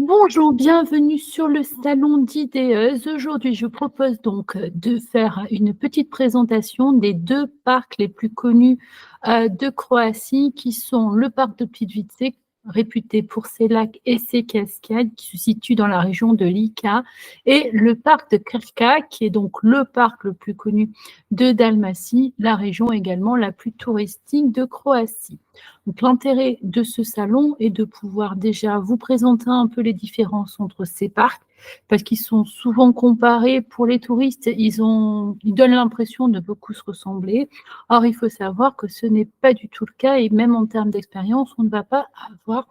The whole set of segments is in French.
Bonjour, bienvenue sur le salon d'Idéeuse. Aujourd'hui, je propose donc de faire une petite présentation des 2 parcs les plus connus, de Croatie, qui sont le parc de Plitvice, réputé pour ses lacs et ses cascades, qui se situe dans la région de Lika, et le parc de Krka, qui est donc le parc le plus connu de Dalmatie, la région également la plus touristique de Croatie. Donc l'intérêt de ce salon est de pouvoir déjà vous présenter un peu les différences entre ces parcs, parce qu'ils sont souvent comparés pour les touristes, ils donnent l'impression de beaucoup se ressembler. Or, il faut savoir que ce n'est pas du tout le cas et même en termes d'expérience, on ne va pas avoir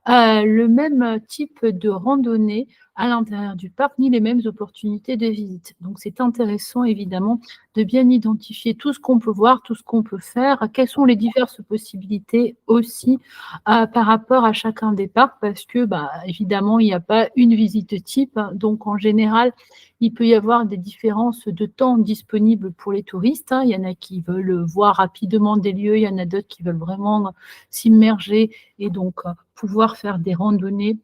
le même type de randonnée à l'intérieur du parc, ni les mêmes opportunités de visite. Donc c'est intéressant évidemment de bien identifier tout ce qu'on peut voir, tout ce qu'on peut faire, quelles sont les diverses possibilités aussi par rapport à chacun des parcs, parce que évidemment, il n'y a pas une visite type. Donc en général, il peut y avoir des différences de temps disponibles pour les touristes. Il y en a qui veulent voir rapidement des lieux, il y en a d'autres qui veulent vraiment s'immerger et donc pouvoir faire des randonnées.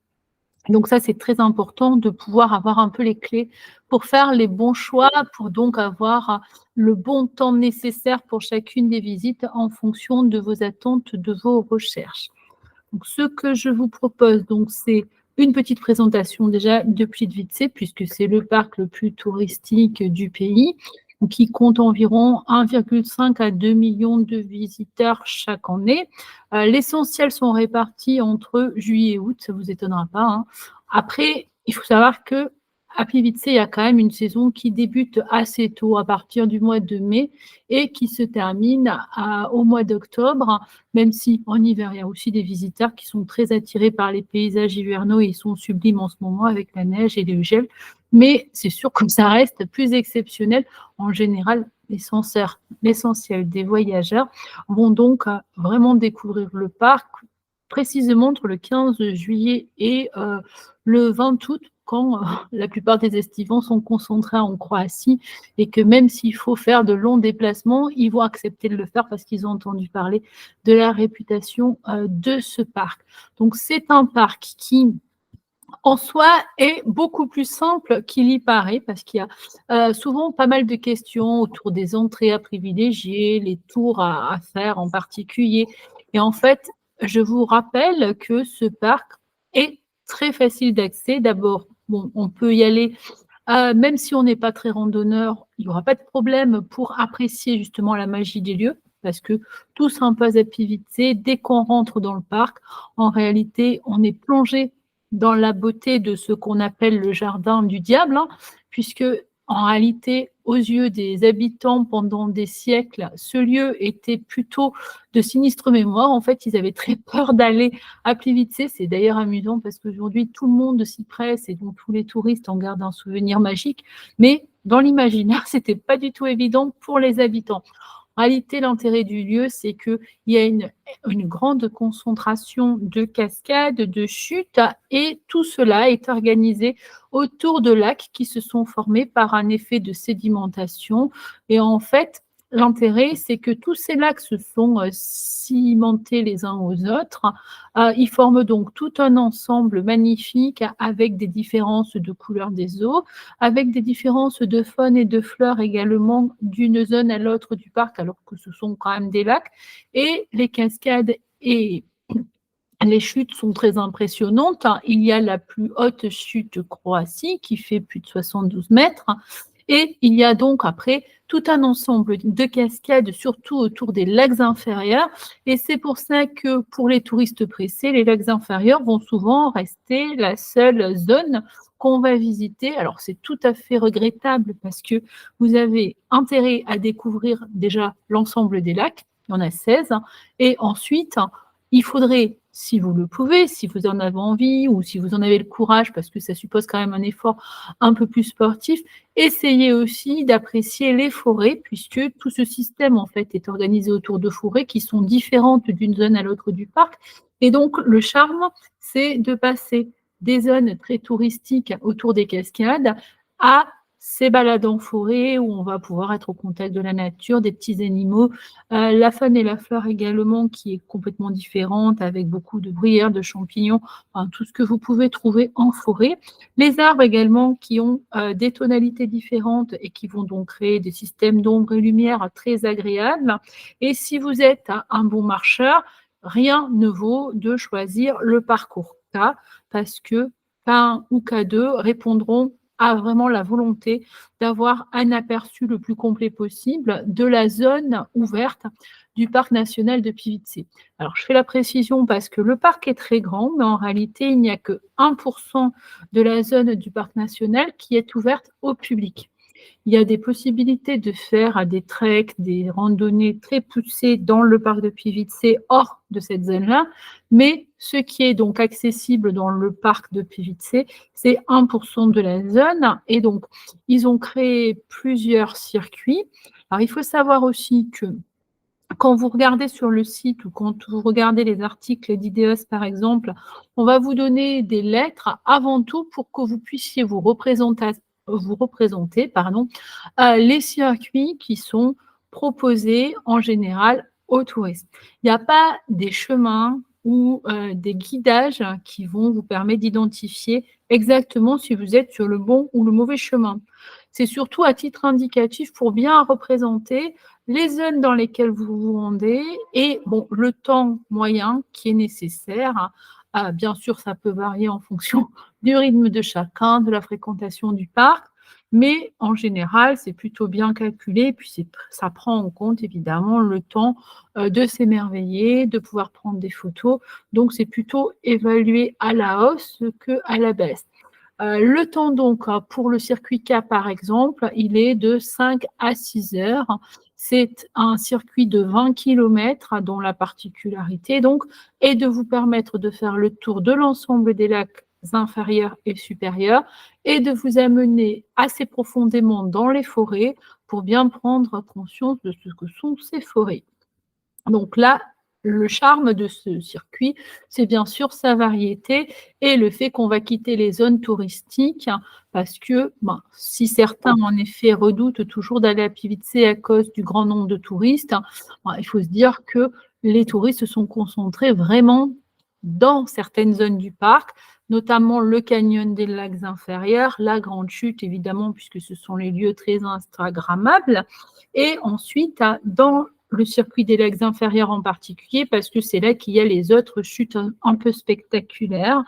Donc ça, c'est très important de pouvoir avoir un peu les clés pour faire les bons choix, pour donc avoir le bon temps nécessaire pour chacune des visites en fonction de vos attentes, de vos recherches. Donc ce que je vous propose, donc c'est une petite présentation déjà de Plitvice, puisque c'est le parc le plus touristique du pays, qui compte environ 1,5 à 2 millions de visiteurs chaque année. L'essentiel sont répartis entre juillet et août, ça ne vous étonnera pas, hein. Après, il faut savoir que à Plitvice, il y a quand même une saison qui débute assez tôt, à partir du mois de mai, et qui se termine au mois d'octobre, même si en hiver, il y a aussi des visiteurs qui sont très attirés par les paysages hivernaux et ils sont sublimes en ce moment avec la neige et le gel. Mais c'est sûr que ça reste plus exceptionnel. En général, l'essentiel des voyageurs vont donc vraiment découvrir le parc précisément entre le 15 juillet et le 20 août, quand la plupart des estivants sont concentrés en Croatie et que même s'il faut faire de longs déplacements, ils vont accepter de le faire parce qu'ils ont entendu parler de la réputation de ce parc. Donc c'est un parc qui en soi est beaucoup plus simple qu'il y paraît, parce qu'il y a souvent pas mal de questions autour des entrées à privilégier, les tours à faire en particulier. Et en fait, je vous rappelle que ce parc est très facile d'accès. D'abord, bon, on peut y aller même si on n'est pas très randonneur, il n'y aura pas de problème pour apprécier justement la magie des lieux, parce que tout s'impose à Plitvice. Dès qu'on rentre dans le parc, en réalité, on est plongé dans la beauté de ce qu'on appelle le jardin du diable, hein, puisque en réalité, aux yeux des habitants pendant des siècles, ce lieu était plutôt de sinistre mémoire. En fait, ils avaient très peur d'aller à Plitvice. C'est d'ailleurs amusant parce qu'aujourd'hui, tout le monde s'y presse et donc tous les touristes en gardent un souvenir magique. Mais dans l'imaginaire, ce n'était pas du tout évident pour les habitants. En réalité, l'intérêt du lieu, c'est qu'il y a une grande concentration de cascades, de chutes, et tout cela est organisé autour de lacs qui se sont formés par un effet de sédimentation. Et en fait, l'intérêt, c'est que tous ces lacs se sont cimentés les uns aux autres. Ils forment donc tout un ensemble magnifique avec des différences de couleur des eaux, avec des différences de faune et de fleurs également d'une zone à l'autre du parc, alors que ce sont quand même des lacs. Et les cascades et les chutes sont très impressionnantes. Il y a la plus haute chute de Croatie qui fait plus de 72 mètres. Et il y a donc après tout un ensemble de cascades, surtout autour des lacs inférieurs. Et c'est pour ça que pour les touristes pressés, les lacs inférieurs vont souvent rester la seule zone qu'on va visiter. Alors c'est tout à fait regrettable parce que vous avez intérêt à découvrir déjà l'ensemble des lacs, il y en a 16, et ensuite il faudrait, si vous le pouvez, si vous en avez envie ou si vous en avez le courage, parce que ça suppose quand même un effort un peu plus sportif, essayez aussi d'apprécier les forêts, puisque tout ce système en fait est organisé autour de forêts qui sont différentes d'une zone à l'autre du parc. Et donc le charme, c'est de passer des zones très touristiques autour des cascades à ces balades en forêt où on va pouvoir être au contact de la nature, des petits animaux, la faune et la flore également qui est complètement différente avec beaucoup de bruyères, de champignons, enfin tout ce que vous pouvez trouver en forêt. Les arbres également qui ont, des tonalités différentes et qui vont donc créer des systèmes d'ombre et lumière très agréables et si vous êtes un bon marcheur, rien ne vaut de choisir le parcours K parce que K1 ou K2 répondront à vraiment la volonté d'avoir un aperçu le plus complet possible de la zone ouverte du parc national de Pivitsé. Alors, je fais la précision parce que le parc est très grand, mais en réalité, il n'y a que 1% de la zone du parc national qui est ouverte au public. Il y a des possibilités de faire des treks, des randonnées très poussées dans le parc de Pivitsé hors de cette zone-là, mais ce qui est donc accessible dans le parc de Pivitsé, c'est 1% de la zone et donc ils ont créé plusieurs circuits. Alors il faut savoir aussi que quand vous regardez sur le site ou quand vous regardez les articles d'Ideos par exemple, on va vous donner des lettres avant tout pour que vous puissiez vous représenter les circuits qui sont proposés en général aux touristes. Il n'y a pas des chemins ou des guidages qui vont vous permettre d'identifier exactement si vous êtes sur le bon ou le mauvais chemin. C'est surtout à titre indicatif pour bien représenter les zones dans lesquelles vous vous rendez et bon, le temps moyen qui est nécessaire. Bien sûr, ça peut varier en fonction du rythme de chacun, de la fréquentation du parc, mais en général, c'est plutôt bien calculé. Puis ça prend en compte évidemment le temps de s'émerveiller, de pouvoir prendre des photos. Donc, c'est plutôt évalué à la hausse qu'à la baisse. Le temps donc pour le circuit K par exemple, il est de 5 à 6 heures. C'est un circuit de 20 kilomètres dont la particularité donc est de vous permettre de faire le tour de l'ensemble des lacs inférieurs et supérieurs et de vous amener assez profondément dans les forêts pour bien prendre conscience de ce que sont ces forêts. Donc là, le charme de ce circuit, c'est bien sûr sa variété et le fait qu'on va quitter les zones touristiques parce que, si certains en effet redoutent toujours d'aller à Pivitsé à cause du grand nombre de touristes, il faut se dire que les touristes se sont concentrés vraiment dans certaines zones du parc, notamment le canyon des lacs inférieurs, la grande chute évidemment puisque ce sont les lieux très instagrammables et ensuite dans le circuit des lacs inférieurs en particulier, parce que c'est là qu'il y a les autres chutes un peu spectaculaires.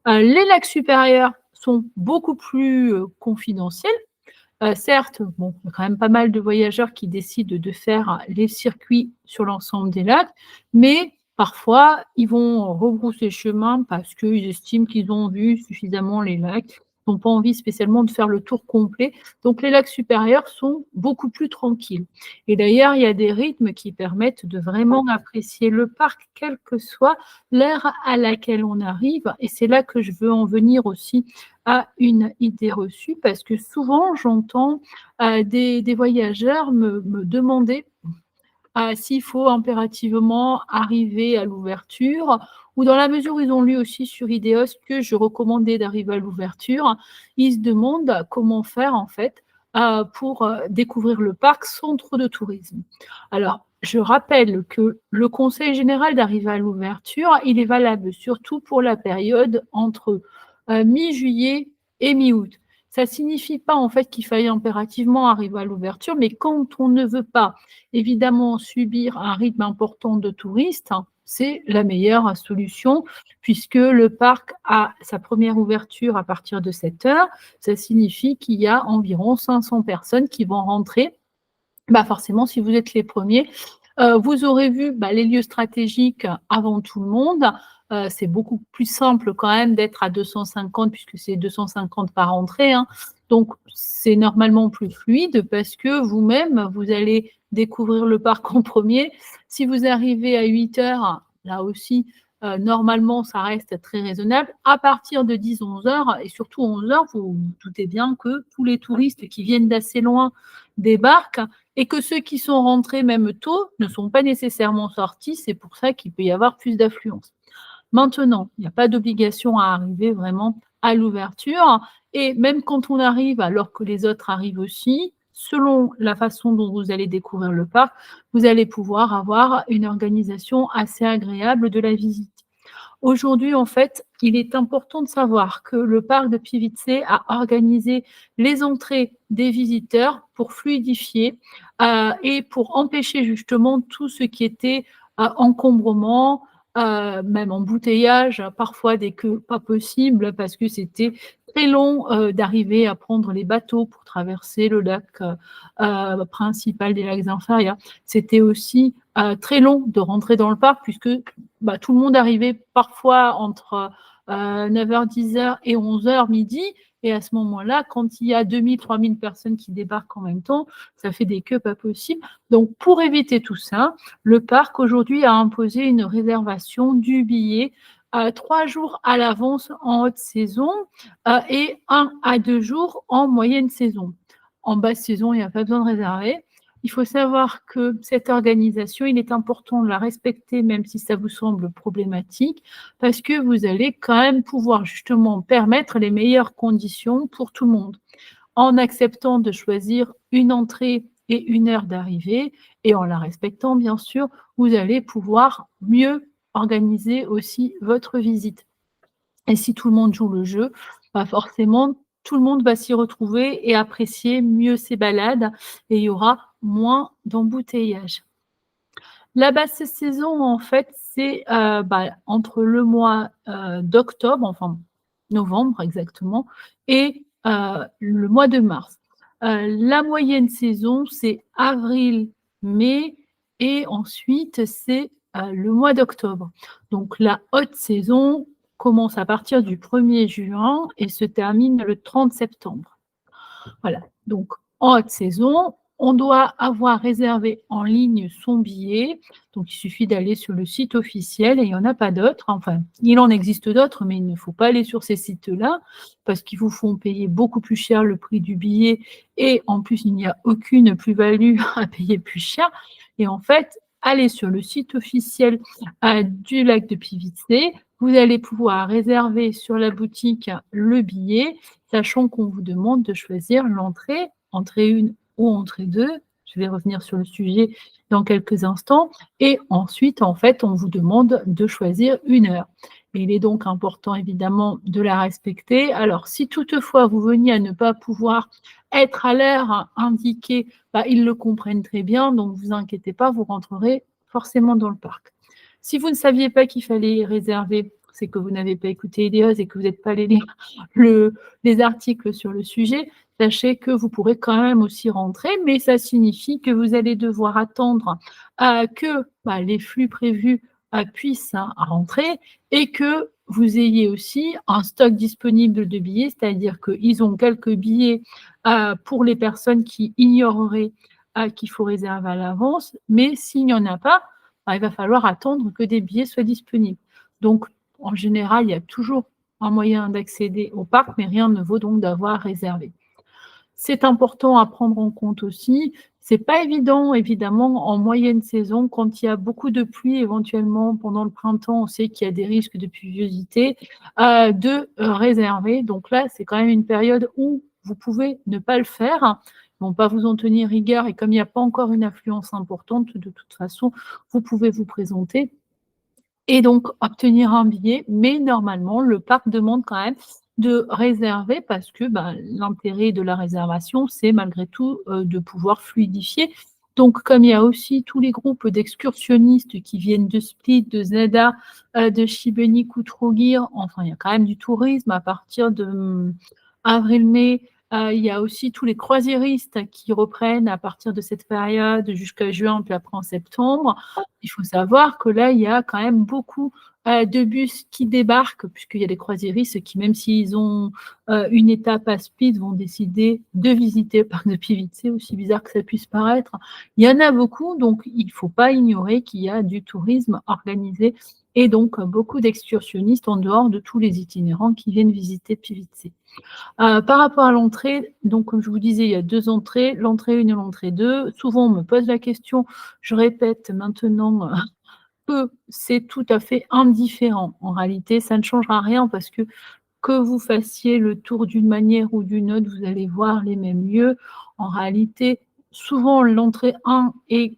Les lacs supérieurs sont beaucoup plus confidentiels. Certes, bon, il y a quand même pas mal de voyageurs qui décident de faire les circuits sur l'ensemble des lacs, mais parfois, ils vont rebrousser chemin parce qu'ils estiment qu'ils ont vu suffisamment les lacs. Ils n'ont pas envie spécialement de faire le tour complet. Donc, les lacs supérieurs sont beaucoup plus tranquilles. Et d'ailleurs, il y a des rythmes qui permettent de vraiment apprécier le parc, quelle que soit l'heure à laquelle on arrive. Et c'est là que je veux en venir aussi à une idée reçue, parce que souvent, j'entends des voyageurs me demander s'il faut impérativement arriver à l'ouverture ou dans la mesure où ils ont lu aussi sur Ideos que je recommandais d'arriver à l'ouverture, ils se demandent comment faire en fait pour découvrir le parc sans trop de tourisme. Alors, je rappelle que le conseil général d'arriver à l'ouverture, il est valable surtout pour la période entre mi-juillet et mi-août. Ça ne signifie pas en fait qu'il faille impérativement arriver à l'ouverture, mais quand on ne veut pas évidemment subir un rythme important de touristes, c'est la meilleure solution puisque le parc a sa première ouverture à partir de 7 heures. Ça signifie qu'il y a environ 500 personnes qui vont rentrer. Forcément, si vous êtes les premiers, vous aurez vu les lieux stratégiques avant tout le monde. C'est beaucoup plus simple quand même d'être à 250 puisque c'est 250 par entrée. Donc, c'est normalement plus fluide parce que vous-même, vous allez découvrir le parc en premier. Si vous arrivez à 8 heures, là aussi, normalement, ça reste très raisonnable. À partir de 10-11 heures, et surtout 11 heures, vous vous doutez bien que tous les touristes qui viennent d'assez loin débarquent et que ceux qui sont rentrés même tôt ne sont pas nécessairement sortis. C'est pour ça qu'il peut y avoir plus d'affluence. Maintenant, il n'y a pas d'obligation à arriver vraiment à l'ouverture et même quand on arrive alors que les autres arrivent aussi, selon la façon dont vous allez découvrir le parc, vous allez pouvoir avoir une organisation assez agréable de la visite. Aujourd'hui, en fait, il est important de savoir que le parc de Pivitsé a organisé les entrées des visiteurs pour fluidifier et pour empêcher justement tout ce qui était encombrement, même embouteillage, parfois des queues pas possibles parce que c'était très long d'arriver à prendre les bateaux pour traverser le lac principal des lacs inférieurs. C'était aussi très long de rentrer dans le parc puisque tout le monde arrivait parfois entre 9h, 10h et 11h midi. Et à ce moment-là, quand il y a 2000, 3000 personnes qui débarquent en même temps, ça fait des queues pas possibles. Donc, pour éviter tout ça, le parc aujourd'hui a imposé une réservation du billet 3 jours à l'avance en haute saison et 1 à 2 jours en moyenne saison. En basse saison, il n'y a pas besoin de réserver. Il faut savoir que cette organisation, il est important de la respecter, même si ça vous semble problématique, parce que vous allez quand même pouvoir justement permettre les meilleures conditions pour tout le monde, en acceptant de choisir une entrée et une heure d'arrivée, et en la respectant, bien sûr, vous allez pouvoir mieux organiser aussi votre visite. Et si tout le monde joue le jeu, forcément, tout le monde va s'y retrouver et apprécier mieux ses balades et il y aura moins d'embouteillages. La basse saison, en fait, c'est entre le mois d'octobre, enfin novembre exactement, et le mois de mars. La moyenne saison, c'est avril, mai, et ensuite, c'est le mois d'octobre. Donc, la haute saison commence à partir du 1er juin et se termine le 30 septembre. Voilà, donc en haute saison, on doit avoir réservé en ligne son billet. Donc, il suffit d'aller sur le site officiel et il n'y en a pas d'autres. Enfin, il en existe d'autres, mais il ne faut pas aller sur ces sites-là parce qu'ils vous font payer beaucoup plus cher le prix du billet et en plus, il n'y a aucune plus-value à payer plus cher. Et en fait, allez sur le site officiel du lac de Pivitsé. Vous allez pouvoir réserver sur la boutique le billet, sachant qu'on vous demande de choisir l'entrée, entrée 1 ou entrée 2. Je vais revenir sur le sujet dans quelques instants. Et ensuite, en fait, on vous demande de choisir une heure. Et il est donc important, évidemment, de la respecter. Alors, si toutefois vous veniez à ne pas pouvoir être à l'heure indiquée, ils le comprennent très bien, donc ne vous inquiétez pas, vous rentrerez forcément dans le parc. Si vous ne saviez pas qu'il fallait réserver, c'est que vous n'avez pas écouté Ideos et que vous n'êtes pas allé lire les articles sur le sujet, sachez que vous pourrez quand même aussi rentrer, mais ça signifie que vous allez devoir attendre que les flux prévus puissent rentrer et que vous ayez aussi un stock disponible de billets, c'est-à-dire qu'ils ont quelques billets pour les personnes qui ignoreraient qu'il faut réserver à l'avance, mais s'il n'y en a pas, il va falloir attendre que des billets soient disponibles. Donc, en général, il y a toujours un moyen d'accéder au parc, mais rien ne vaut donc d'avoir réservé. C'est important à prendre en compte aussi. Ce n'est pas évident, évidemment, en moyenne saison, quand il y a beaucoup de pluie, éventuellement pendant le printemps, on sait qu'il y a des risques de pluviosité, de réserver. Donc là, c'est quand même une période où vous pouvez ne pas le faire. Ils ne vont pas vous en tenir rigueur. Et comme il n'y a pas encore une affluence importante, de toute façon, vous pouvez vous présenter et donc obtenir un billet. Mais normalement, le parc demande quand même de réserver parce que l'intérêt de la réservation, c'est malgré tout de pouvoir fluidifier. Donc, comme il y a aussi tous les groupes d'excursionnistes qui viennent de Split, de Zeda, de Šibenik ou Trogir, enfin, il y a quand même du tourisme à partir de avril-mai. Il y a aussi tous les croisiéristes qui reprennent à partir de cette période jusqu'à juin, puis après en septembre. Il faut savoir que là, il y a quand même beaucoup de bus qui débarquent, puisqu'il y a des croisiéristes qui, même s'ils ont une étape à speed, vont décider de visiter le parc de Pivitsé, aussi bizarre que ça puisse paraître. Il y en a beaucoup, donc il ne faut pas ignorer qu'il y a du tourisme organisé et donc beaucoup d'excursionnistes en dehors de tous les itinérants qui viennent visiter Pivitsé. Par rapport à l'entrée, donc comme je vous disais, il y a 2 entrées, l'entrée 1 et l'entrée 2. Souvent, on me pose la question, je répète maintenant que c'est tout à fait indifférent. En réalité, ça ne changera rien parce que que vous fassiez le tour d'une manière ou d'une autre, vous allez voir les mêmes lieux. En réalité, souvent l'entrée 1 est,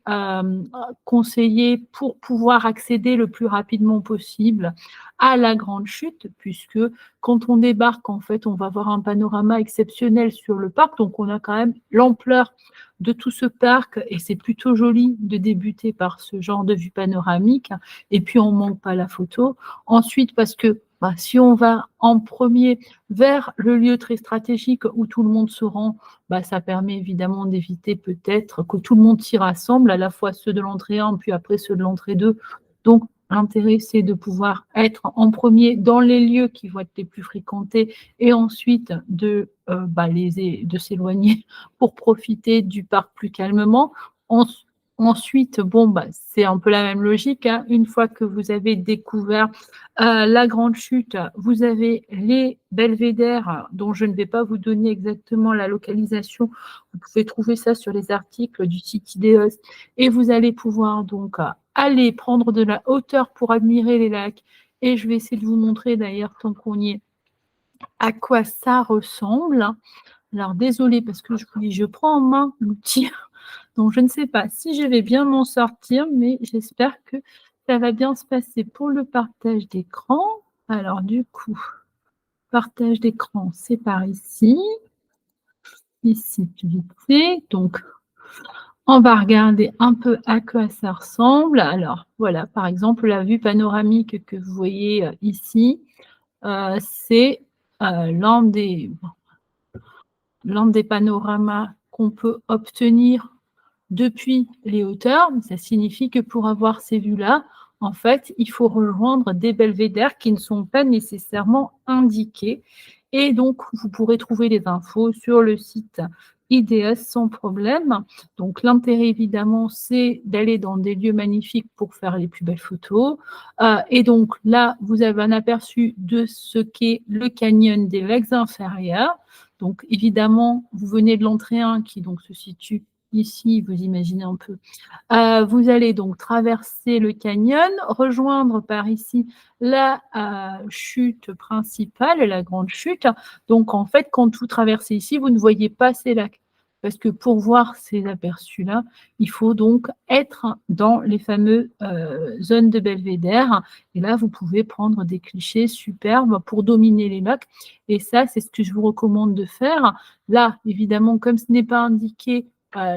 conseillée pour pouvoir accéder le plus rapidement possible à la grande chute, puisque quand on débarque, en fait, on va voir un panorama exceptionnel sur le parc, donc on a quand même l'ampleur de tout ce parc et c'est plutôt joli de débuter par ce genre de vue panoramique et puis on manque pas la photo. Ensuite, parce que bah, si on va en premier vers le lieu très stratégique où tout le monde se rend, bah, ça permet évidemment d'éviter peut-être que tout le monde s'y rassemble, à la fois ceux de l'entrée 1, puis après ceux de l'entrée 2. Donc, l'intérêt, c'est de pouvoir être en premier dans les lieux qui vont être les plus fréquentés et ensuite de, de s'éloigner pour profiter du parc plus calmement. Ensuite, bon, bah, c'est un peu la même logique, hein. Une fois que vous avez découvert la grande chute, vous avez les belvédères dont je ne vais pas vous donner exactement la localisation. Vous pouvez trouver ça sur les articles du site IDEOS et vous allez pouvoir donc aller prendre de la hauteur pour admirer les lacs. Et je vais essayer de vous montrer d'ailleurs, tant qu'on y est, à quoi ça ressemble. Alors désolée parce que je vous dis, je prends en main l'outil, donc je ne sais pas si je vais bien m'en sortir, mais j'espère que ça va bien se passer pour le partage d'écran. Alors du coup, partage d'écran, c'est par ici. Ici, vite fait. Donc, on va regarder un peu à quoi ça ressemble. Alors, voilà, par exemple, la vue panoramique que vous voyez ici, c'est l'un des panoramas qu'on peut obtenir depuis les hauteurs. Ça signifie que pour avoir ces vues-là, en fait, il faut rejoindre des belvédères qui ne sont pas nécessairement indiqués. Et donc, vous pourrez trouver les infos sur le site IDEOS sans problème. Donc, l'intérêt, évidemment, c'est d'aller dans des lieux magnifiques pour faire les plus belles photos. Et donc, là, vous avez un aperçu de ce qu'est le canyon des lacs inférieurs. Donc, évidemment, vous venez de l'entrée 1 qui donc se situe ici, vous imaginez un peu. Vous allez donc traverser le canyon, rejoindre par ici la chute principale, la grande chute. Donc, en fait, quand vous traversez ici, vous ne voyez pas ces lacs. Parce que pour voir ces aperçus-là, il faut donc être dans les fameuses zones de belvédère. Et là, vous pouvez prendre des clichés superbes pour dominer les lacs. Et ça, c'est ce que je vous recommande de faire. Là, évidemment, comme ce n'est pas indiqué,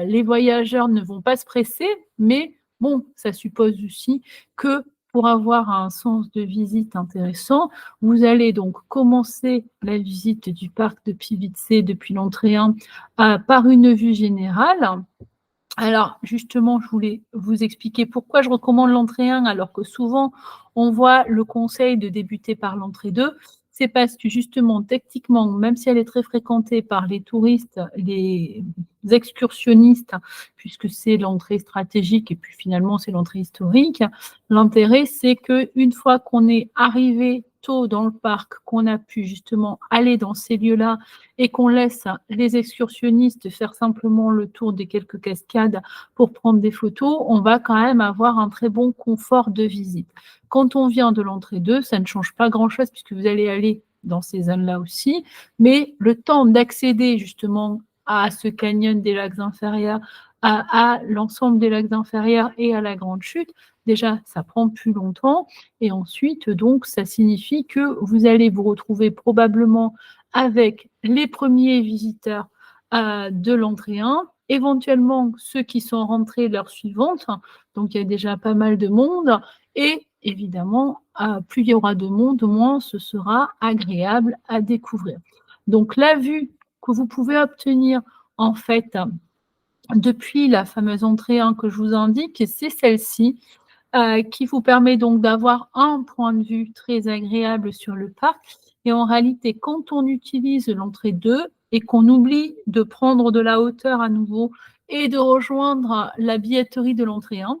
les voyageurs ne vont pas se presser, mais bon, ça suppose aussi que pour avoir un sens de visite intéressant, vous allez donc commencer la visite du parc de Pivitsé depuis l'entrée 1 par une vue générale. Alors, justement, je voulais vous expliquer pourquoi je recommande l'entrée 1 alors que souvent, on voit le conseil de débuter par l'entrée 2. C'est parce que justement, techniquement, même si elle est très fréquentée par les touristes, les excursionnistes, puisque c'est l'entrée stratégique et puis finalement, c'est l'entrée historique, l'intérêt, c'est qu'une fois qu'on est arrivé tôt dans le parc, qu'on a pu justement aller dans ces lieux-là et qu'on laisse les excursionnistes faire simplement le tour des quelques cascades pour prendre des photos, on va quand même avoir un très bon confort de visite. Quand on vient de l'entrée 2, ça ne change pas grand-chose puisque vous allez aller dans ces zones-là aussi, mais le temps d'accéder justement à ce canyon des lacs inférieurs, à l'ensemble des lacs inférieurs et à la grande chute, déjà, ça prend plus longtemps et ensuite, donc, ça signifie que vous allez vous retrouver probablement avec les premiers visiteurs de l'entrée 1, éventuellement ceux qui sont rentrés l'heure suivante, donc il y a déjà pas mal de monde, et évidemment, plus il y aura de monde, moins ce sera agréable à découvrir. Donc la vue que vous pouvez obtenir en fait depuis la fameuse entrée 1 que je vous indique, c'est celle-ci, qui vous permet donc d'avoir un point de vue très agréable sur le parc. Et en réalité, quand on utilise l'entrée 2 et qu'on oublie de prendre de la hauteur à nouveau et de rejoindre la billetterie de l'entrée 1,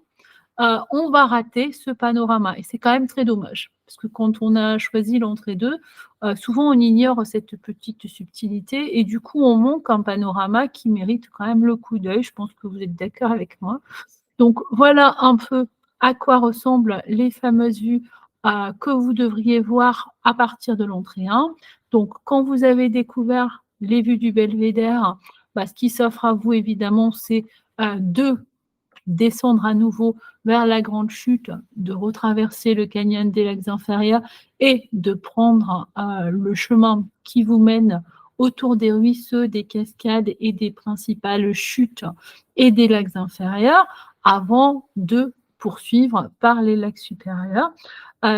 on va rater ce panorama. Et c'est quand même très dommage. Parce que quand on a choisi l'entrée 2, souvent on ignore cette petite subtilité et du coup on manque un panorama qui mérite quand même le coup d'œil. Je pense que vous êtes d'accord avec moi. Donc voilà un peu à quoi ressemblent les fameuses vues que vous devriez voir à partir de l'entrée 1. Donc, quand vous avez découvert les vues du belvédère, bah, ce qui s'offre à vous, évidemment, c'est de descendre à nouveau vers la grande chute, de retraverser le canyon des lacs inférieurs et de prendre le chemin qui vous mène autour des ruisseaux, des cascades et des principales chutes et des lacs inférieurs avant de poursuivre par les lacs supérieurs.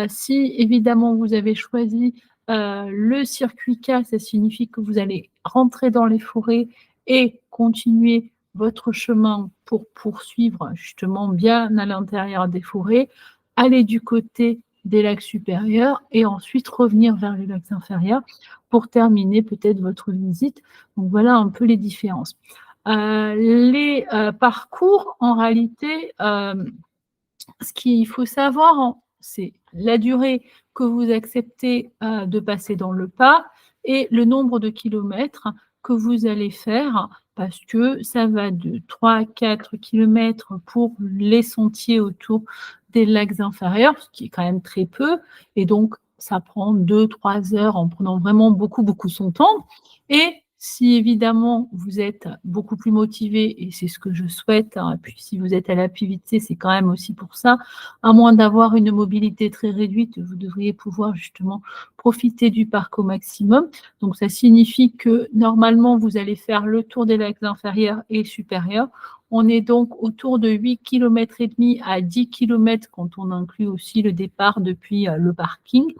Si évidemment vous avez choisi le circuit K, ça signifie que vous allez rentrer dans les forêts et continuer votre chemin pour poursuivre justement bien à l'intérieur des forêts, aller du côté des lacs supérieurs et ensuite revenir vers les lacs inférieurs pour terminer peut-être votre visite. Donc voilà un peu les différences. Les parcours, en réalité, ce qu'il faut savoir, c'est la durée que vous acceptez de passer dans le pas et le nombre de kilomètres que vous allez faire, parce que ça va de 3 à 4 kilomètres pour les sentiers autour des lacs inférieurs, ce qui est quand même très peu, et donc ça prend 2-3 heures en prenant vraiment beaucoup, beaucoup son temps. Et si évidemment vous êtes beaucoup plus motivé, et c'est ce que je souhaite, et puis si vous êtes à la PIVITC, c'est quand même aussi pour ça, à moins d'avoir une mobilité très réduite, vous devriez pouvoir justement profiter du parc au maximum. Donc ça signifie que normalement, vous allez faire le tour des lacs inférieurs et supérieurs. On est donc autour de 8 km et demi à 10 km quand on inclut aussi le départ depuis le parking.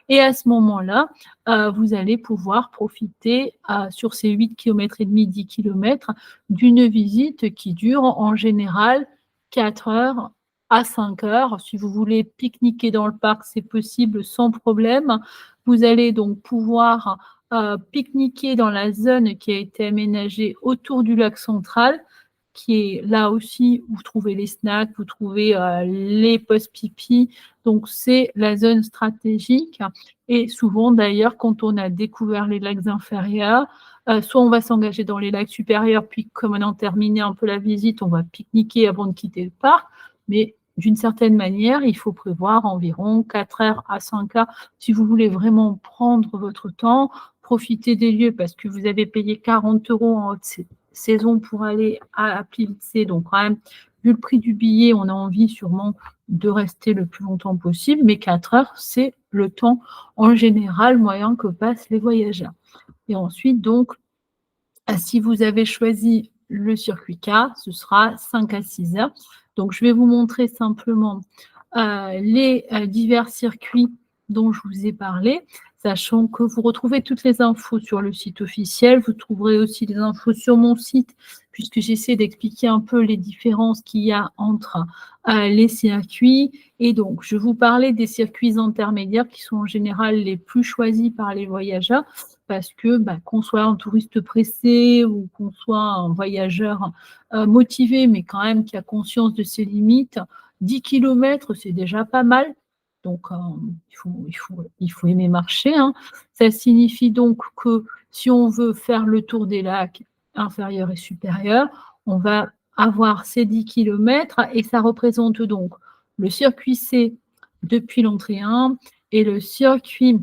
Et à ce moment-là, vous allez pouvoir profiter sur ces 8 km et demi, 10 km d'une visite qui dure en général 4 heures à 5 heures. Si vous voulez pique-niquer dans le parc, c'est possible sans problème. Vous allez donc pouvoir pique-niquer dans la zone qui a été aménagée autour du lac central, qui est là aussi où vous trouvez les snacks, vous trouvez les postes pipi. Donc, c'est la zone stratégique. Et souvent, d'ailleurs, quand on a découvert les lacs inférieurs, soit on va s'engager dans les lacs supérieurs, puis comme on a terminé un peu la visite, on va pique-niquer avant de quitter le parc. Mais d'une certaine manière, il faut prévoir environ 4 heures à 5 heures si vous voulez vraiment prendre votre temps, profiter des lieux parce que vous avez payé 40 € en haute saison pour aller à Plitvice. Donc, quand même, vu le prix du billet, on a envie sûrement de rester le plus longtemps possible, mais 4 heures, c'est le temps en général moyen que passent les voyageurs. Et ensuite, donc, si vous avez choisi le circuit K, ce sera 5 à 6 heures. Donc, je vais vous montrer simplement les divers circuits dont je vous ai parlé, sachant que vous retrouvez toutes les infos sur le site officiel. Vous trouverez aussi les infos sur mon site, puisque j'essaie d'expliquer un peu les différences qu'il y a entre les circuits. Et donc, je vous parlais des circuits intermédiaires qui sont en général les plus choisis par les voyageurs, parce que qu'on soit un touriste pressé ou qu'on soit un voyageur motivé, mais quand même qui a conscience de ses limites, 10 km, c'est déjà pas mal. Donc, il faut aimer marcher, hein. Ça signifie donc que si on veut faire le tour des lacs inférieurs et supérieurs, on va avoir ces 10 km et ça représente donc le circuit C depuis l'entrée 1 et le circuit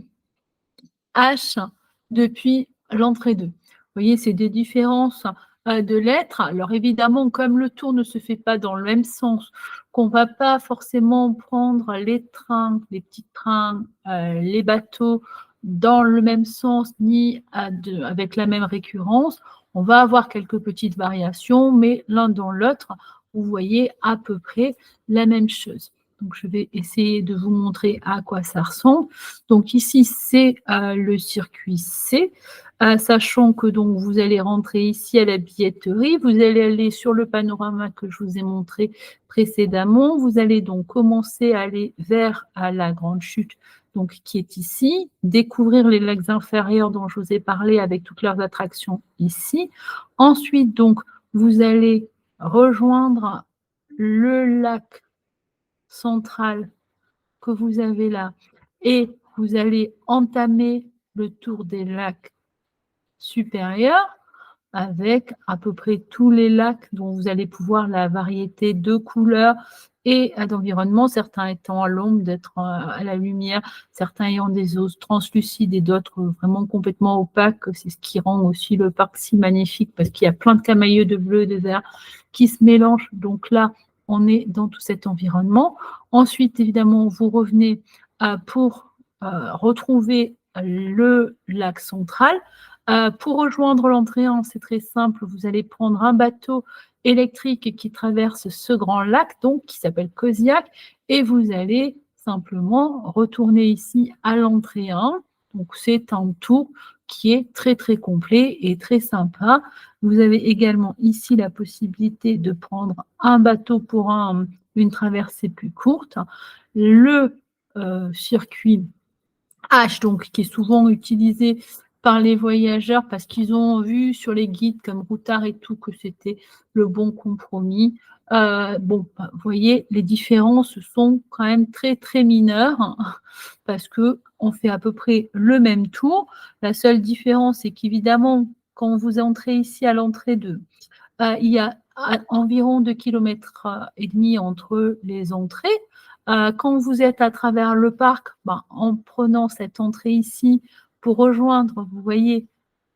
H depuis l'entrée 2. Vous voyez, c'est des différences de lettres. Alors évidemment, comme le tour ne se fait pas dans le même sens, qu'on ne va pas forcément prendre les trains, les petits trains, les bateaux dans le même sens ni avec la même récurrence, on va avoir quelques petites variations, mais l'un dans l'autre, vous voyez à peu près la même chose. Donc, je vais essayer de vous montrer à quoi ça ressemble. Donc ici, c'est le circuit C, sachant que donc vous allez rentrer ici à la billetterie, vous allez aller sur le panorama que je vous ai montré précédemment, vous allez donc commencer à aller vers la grande chute donc, qui est ici, découvrir les lacs inférieurs dont je vous ai parlé avec toutes leurs attractions ici. Ensuite, donc, vous allez rejoindre le lac central que vous avez là et vous allez entamer le tour des lacs supérieurs avec à peu près tous les lacs dont vous allez pouvoir la variété de couleurs et d'environnement, certains étant à l'ombre, d'être à la lumière, certains ayant des eaux translucides et d'autres vraiment complètement opaques. C'est ce qui rend aussi le parc si magnifique parce qu'il y a plein de camaïeux de bleu, de vert qui se mélangent. Donc là, on est dans tout cet environnement. Ensuite, évidemment, vous revenez pour retrouver le lac central. Pour rejoindre l'entrée 1, c'est très simple, vous allez prendre un bateau électrique qui traverse ce grand lac, donc qui s'appelle Coziac, et vous allez simplement retourner ici à l'entrée 1. Donc c'est un tour qui est très très complet et très sympa. Vous avez également ici la possibilité de prendre un bateau pour une traversée plus courte. Le circuit H, donc, qui est souvent utilisé par les voyageurs parce qu'ils ont vu sur les guides comme Routard et tout que c'était le bon compromis. Vous voyez, les différences sont quand même très, très mineures hein, parce qu'on fait à peu près le même tour. La seule différence, c'est qu'évidemment, quand vous entrez ici à l'entrée 2, il y a environ 2,5 km entre les entrées. Quand vous êtes à travers le parc, en prenant cette entrée ici pour rejoindre, vous voyez,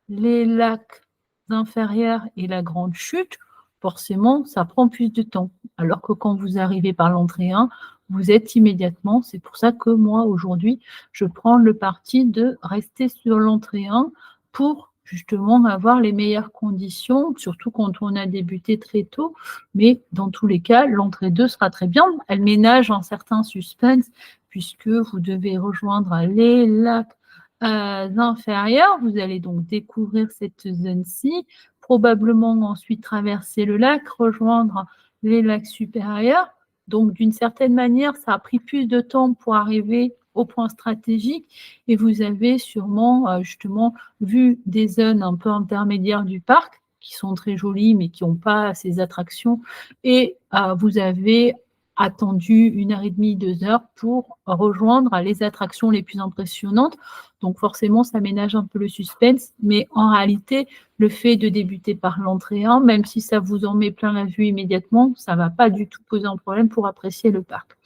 les lacs inférieurs et la grande chute, forcément, ça prend plus de temps. Alors que quand vous arrivez par l'entrée 1, vous êtes immédiatement, c'est pour ça que moi, aujourd'hui, je prends le parti de rester sur l'entrée 1 pour justement avoir les meilleures conditions, surtout quand on a débuté très tôt. Mais dans tous les cas, l'entrée 2 sera très bien. Elle ménage un certain suspense puisque vous devez rejoindre les lacs inférieurs. Vous allez donc découvrir cette zone-ci, probablement ensuite traverser le lac, rejoindre les lacs supérieurs. Donc, d'une certaine manière, ça a pris plus de temps pour arriver au point stratégique et vous avez sûrement justement vu des zones un peu intermédiaires du parc qui sont très jolies mais qui n'ont pas ces attractions et vous avez attendu 1h30, 2 heures pour rejoindre les attractions les plus impressionnantes. Donc forcément, ça ménage un peu le suspense, mais en réalité, le fait de débuter par l'entrée 1, même si ça vous en met plein la vue immédiatement, ça ne va pas du tout poser un problème pour apprécier le parc.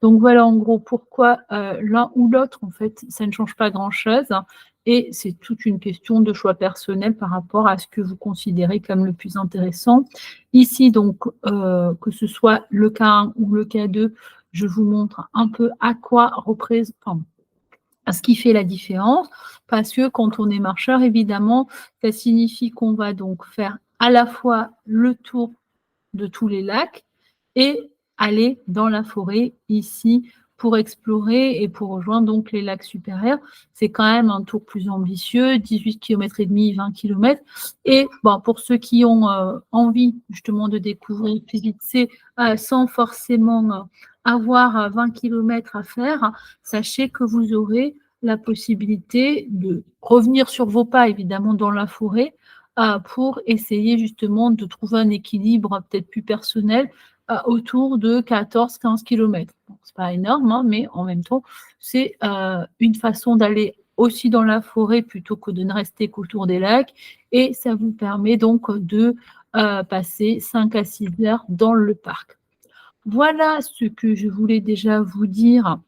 Donc voilà en gros pourquoi l'un ou l'autre, en fait, ça ne change pas grand-chose. Et c'est toute une question de choix personnel par rapport à ce que vous considérez comme le plus intéressant. Ici, donc, que ce soit le K1 ou le K2, je vous montre un peu à quoi représente, ce qui fait la différence, parce que quand on est marcheur, évidemment, ça signifie qu'on va donc faire à la fois le tour de tous les lacs et aller dans la forêt ici pour explorer et pour rejoindre donc les lacs supérieurs. C'est quand même un tour plus ambitieux, 18 km et demi, 20 km. Et pour ceux qui ont envie justement de découvrir Plitvice sans forcément avoir 20 km à faire, sachez que vous aurez la possibilité de revenir sur vos pas, évidemment, dans la forêt, pour essayer justement de trouver un équilibre peut-être plus personnel autour de 14-15 km. Bon, ce n'est pas énorme, hein, mais en même temps, c'est une façon d'aller aussi dans la forêt plutôt que de ne rester qu'autour des lacs. Et ça vous permet donc de passer 5 à 6 heures dans le parc. Voilà ce que je voulais déjà vous dire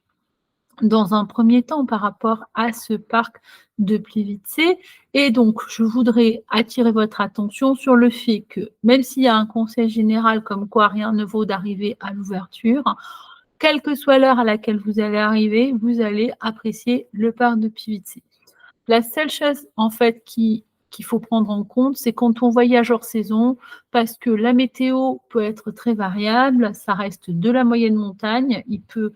dans un premier temps par rapport à ce parc de Plitvice. Et donc, je voudrais attirer votre attention sur le fait que, même s'il y a un conseil général comme quoi rien ne vaut d'arriver à l'ouverture, quelle que soit l'heure à laquelle vous allez arriver, vous allez apprécier le parc de Plitvice. La seule chose, en fait, qu'il faut prendre en compte, c'est quand on voyage hors saison, parce que la météo peut être très variable, ça reste de la moyenne montagne, il peut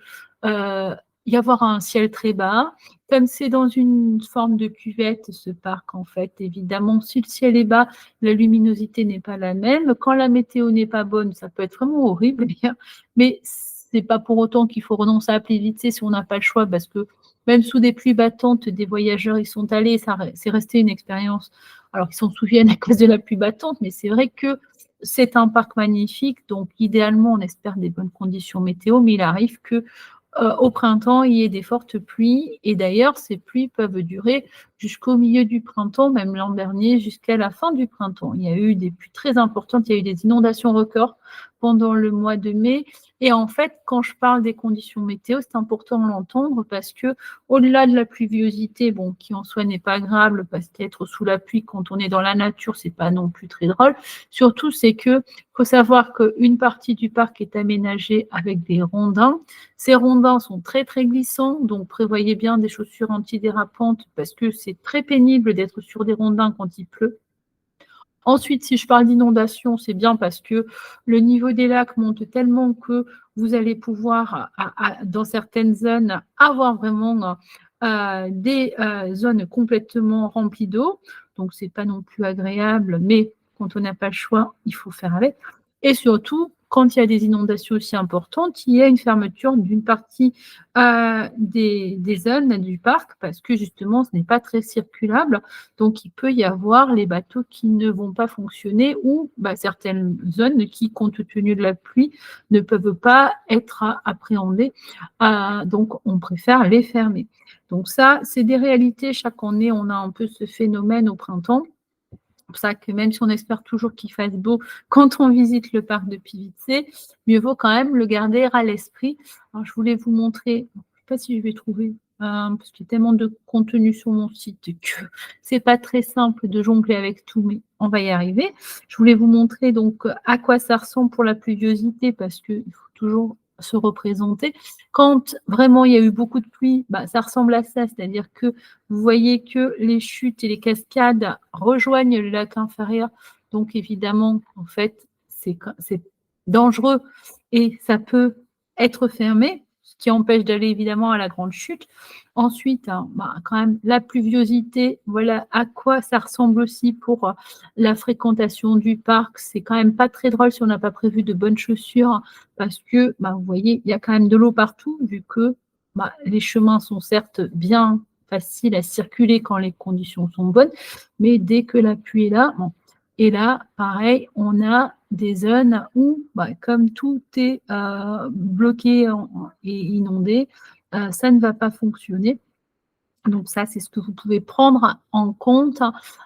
y avoir un ciel très bas. Comme c'est dans une forme de cuvette, ce parc, en fait, évidemment, si le ciel est bas, la luminosité n'est pas la même. Quand la météo n'est pas bonne, ça peut être vraiment horrible, mais ce n'est pas pour autant qu'il faut renoncer à Plitvice si on n'a pas le choix, parce que même sous des pluies battantes, des voyageurs y sont allés, c'est resté une expérience. Alors, ils s'en souviennent à cause de la pluie battante, mais c'est vrai que c'est un parc magnifique, donc idéalement, on espère des bonnes conditions météo, mais il arrive que au printemps, il y ait des fortes pluies, et d'ailleurs, ces pluies peuvent durer jusqu'au milieu du printemps, même l'an dernier, jusqu'à la fin du printemps. Il y a eu des pluies très importantes, il y a eu des inondations records pendant le mois de mai. Et en fait, quand je parle des conditions météo, c'est important de l'entendre parce que au-delà de la pluviosité, bon, qui en soi n'est pas agréable parce qu'être sous la pluie quand on est dans la nature, c'est pas non plus très drôle. Surtout, c'est que faut savoir qu'une partie du parc est aménagée avec des rondins. Ces rondins sont très très glissants, donc prévoyez bien des chaussures antidérapantes parce que c'est très pénible d'être sur des rondins quand il pleut. Ensuite, si je parle d'inondation, c'est bien parce que le niveau des lacs monte tellement que vous allez pouvoir, dans certaines zones, avoir vraiment des zones complètement remplies d'eau. Donc, ce n'est pas non plus agréable, mais quand on n'a pas le choix, il faut faire avec. Et surtout, quand il y a des inondations aussi importantes, il y a une fermeture d'une partie des zones du parc parce que justement, ce n'est pas très circulable. Donc, il peut y avoir les bateaux qui ne vont pas fonctionner ou certaines zones qui, compte tenu de la pluie, ne peuvent pas être appréhendées. Donc, on préfère les fermer. Donc ça, c'est des réalités. Chaque année, on a un peu ce phénomène au printemps. C'est pour ça que même si on espère toujours qu'il fasse beau quand on visite le parc de Pivitsé, mieux vaut quand même le garder à l'esprit. Alors, je voulais vous montrer, je ne sais pas si je vais trouver, parce qu'il y a tellement de contenu sur mon site que c'est pas très simple de jongler avec tout, mais on va y arriver. Je voulais vous montrer donc à quoi ça ressemble pour la pluviosité, parce qu'il faut toujours se représenter. Quand vraiment il y a eu beaucoup de pluie, ça ressemble à ça, c'est-à-dire que vous voyez que les chutes et les cascades rejoignent le lac inférieur. Donc, évidemment, en fait, c'est dangereux et ça peut être fermé, ce qui empêche d'aller évidemment à la grande chute. Ensuite, quand même, la pluviosité, voilà à quoi ça ressemble aussi pour la fréquentation du parc. C'est quand même pas très drôle si on n'a pas prévu de bonnes chaussures parce que, vous voyez, il y a quand même de l'eau partout vu que les chemins sont certes bien faciles à circuler quand les conditions sont bonnes, mais dès que la pluie est là, et là, pareil, on a des zones où, comme tout est bloqué et inondé, ça ne va pas fonctionner. Donc ça, c'est ce que vous pouvez prendre en compte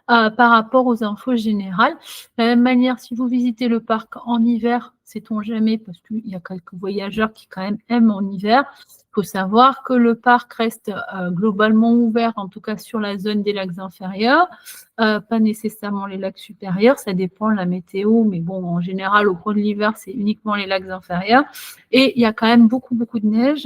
par rapport aux infos générales. De la même manière, si vous visitez le parc en hiver, sait-on jamais, parce qu'il y a quelques voyageurs qui quand même aiment en hiver, il faut savoir que le parc reste globalement ouvert, en tout cas sur la zone des lacs inférieurs, pas nécessairement les lacs supérieurs, ça dépend de la météo, mais bon, en général, au cours de l'hiver, c'est uniquement les lacs inférieurs. Et il y a quand même beaucoup de neige,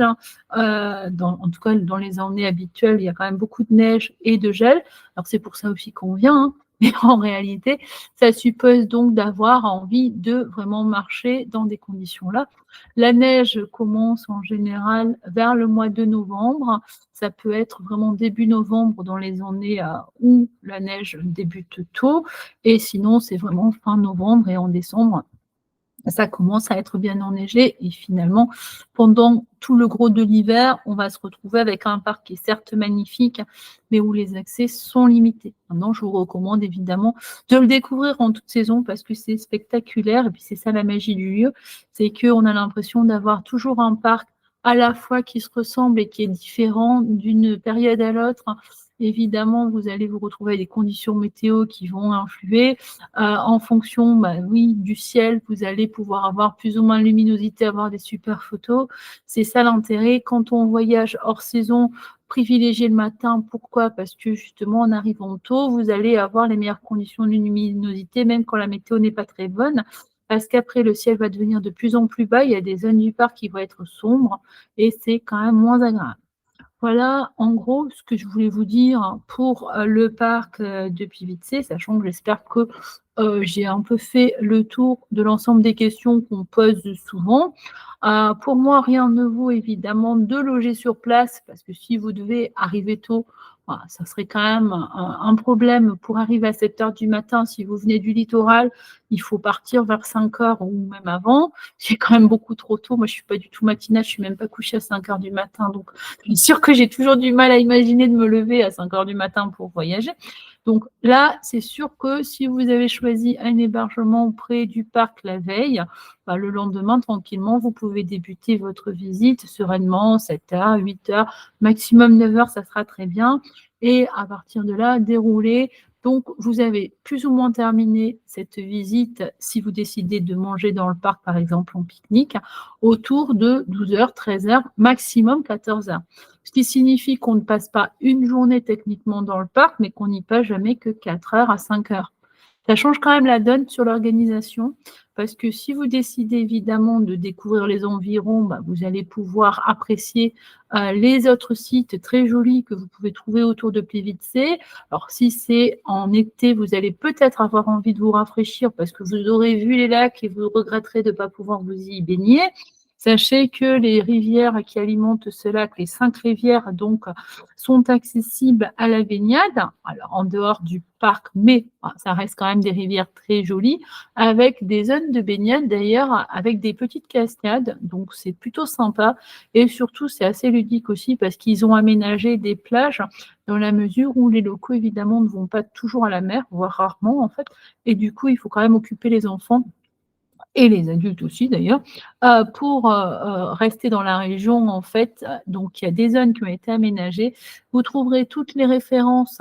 en tout cas dans les années habituelles, il y a quand même beaucoup de neige et de gel. Alors c'est pour ça aussi qu'on vient, mais en réalité, ça suppose donc d'avoir envie de vraiment marcher dans des conditions-là. La neige commence en général vers le mois de novembre. Ça peut être vraiment début novembre dans les années où la neige débute tôt. Et sinon, c'est vraiment fin novembre et en décembre, ça commence à être bien enneigé et finalement, pendant tout le gros de l'hiver, on va se retrouver avec un parc qui est certes magnifique, mais où les accès sont limités. Maintenant, je vous recommande évidemment de le découvrir en toute saison parce que c'est spectaculaire et puis c'est ça la magie du lieu, c'est qu'on a l'impression d'avoir toujours un parc à la fois qui se ressemble et qui est différent d'une période à l'autre. Évidemment, vous allez vous retrouver avec des conditions météo qui vont influer. En fonction du ciel, vous allez pouvoir avoir plus ou moins de luminosité, avoir des super photos. C'est ça l'intérêt. Quand on voyage hors saison, privilégiez le matin. Pourquoi? Parce que justement, en arrivant tôt, vous allez avoir les meilleures conditions de luminosité, même quand la météo n'est pas très bonne. Parce qu'après, le ciel va devenir de plus en plus bas. Il y a des zones du parc qui vont être sombres et c'est quand même moins agréable. Voilà, en gros, ce que je voulais vous dire pour le parc de Pivitsé, sachant que j'espère que j'ai un peu fait le tour de l'ensemble des questions qu'on pose souvent. Pour moi, rien ne vaut évidemment de loger sur place, parce que si vous devez arriver tôt, ça serait quand même un problème pour arriver à 7 heures du matin. Si vous venez du littoral, il faut partir vers 5 heures ou même avant. C'est quand même beaucoup trop tôt. Moi, je ne suis pas du tout matinale, je ne suis même pas couchée à 5 heures du matin. Donc, je suis sûre que j'ai toujours du mal à imaginer de me lever à 5 heures du matin pour voyager. Donc là, c'est sûr que si vous avez choisi un hébergement près du parc la veille, bah, le lendemain, tranquillement, vous pouvez débuter votre visite sereinement, 7 h, 8 h, maximum 9 h, ça sera très bien. Et à partir de là, dérouler. Donc, vous avez plus ou moins terminé cette visite, si vous décidez de manger dans le parc, par exemple, en pique-nique, autour de 12 h, 13 h, maximum 14 h. Ce qui signifie qu'on ne passe pas une journée techniquement dans le parc, mais qu'on n'y passe jamais que 4 h à 5 h. Ça change quand même la donne sur l'organisation, parce que si vous décidez évidemment de découvrir les environs, bah, vous allez pouvoir apprécier les autres sites très jolis que vous pouvez trouver autour de Plivice. Alors si c'est en été, vous allez peut-être avoir envie de vous rafraîchir parce que vous aurez vu les lacs et vous regretterez de ne pas pouvoir vous y baigner. Sachez que les rivières qui alimentent ce lac, les 5 rivières, donc, sont accessibles à la baignade, alors en dehors du parc, mais ça reste quand même des rivières très jolies, avec des zones de baignade d'ailleurs, avec des petites cascades, donc c'est plutôt sympa et surtout c'est assez ludique aussi parce qu'ils ont aménagé des plages dans la mesure où les locaux évidemment ne vont pas toujours à la mer, voire rarement en fait, et du coup il faut quand même occuper les enfants et les adultes aussi d'ailleurs, pour rester dans la région en fait. Donc il y a des zones qui ont été aménagées. Vous trouverez toutes les références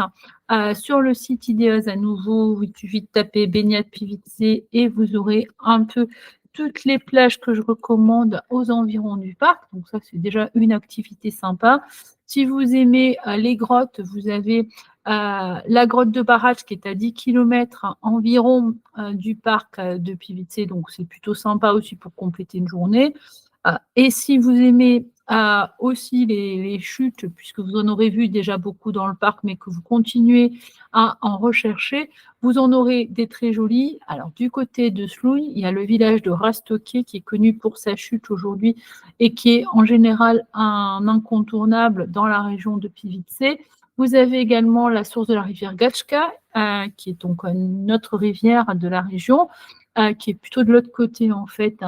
sur le site Ideos à nouveau. Il suffit de taper baignade Plivice et vous aurez un peu toutes les plages que je recommande aux environs du parc. Donc ça, c'est déjà une activité sympa. Si vous aimez les grottes, vous avez la grotte de Barrage qui est à 10 km environ du parc de Plivice, donc c'est plutôt sympa aussi pour compléter une journée. Et si vous aimez aussi les chutes, puisque vous en aurez vu déjà beaucoup dans le parc, mais que vous continuez à en rechercher, vous en aurez des très jolis. Alors du côté de Slouy, il y a le village de Rastoké qui est connu pour sa chute aujourd'hui et qui est en général un incontournable dans la région de Plivice. Vous avez également la source de la rivière Gatchka, qui est donc une autre rivière de la région, qui est plutôt de l'autre côté en fait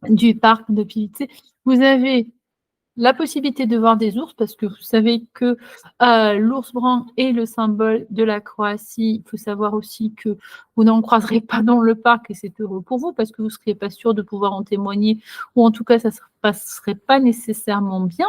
du parc de Plivice. Vous avez la possibilité de voir des ours, parce que vous savez que l'ours brun est le symbole de la Croatie. Il faut savoir aussi que vous n'en croiserez pas dans le parc et c'est heureux pour vous parce que vous ne seriez pas sûr de pouvoir en témoigner ou en tout cas ça ne se passerait pas nécessairement bien.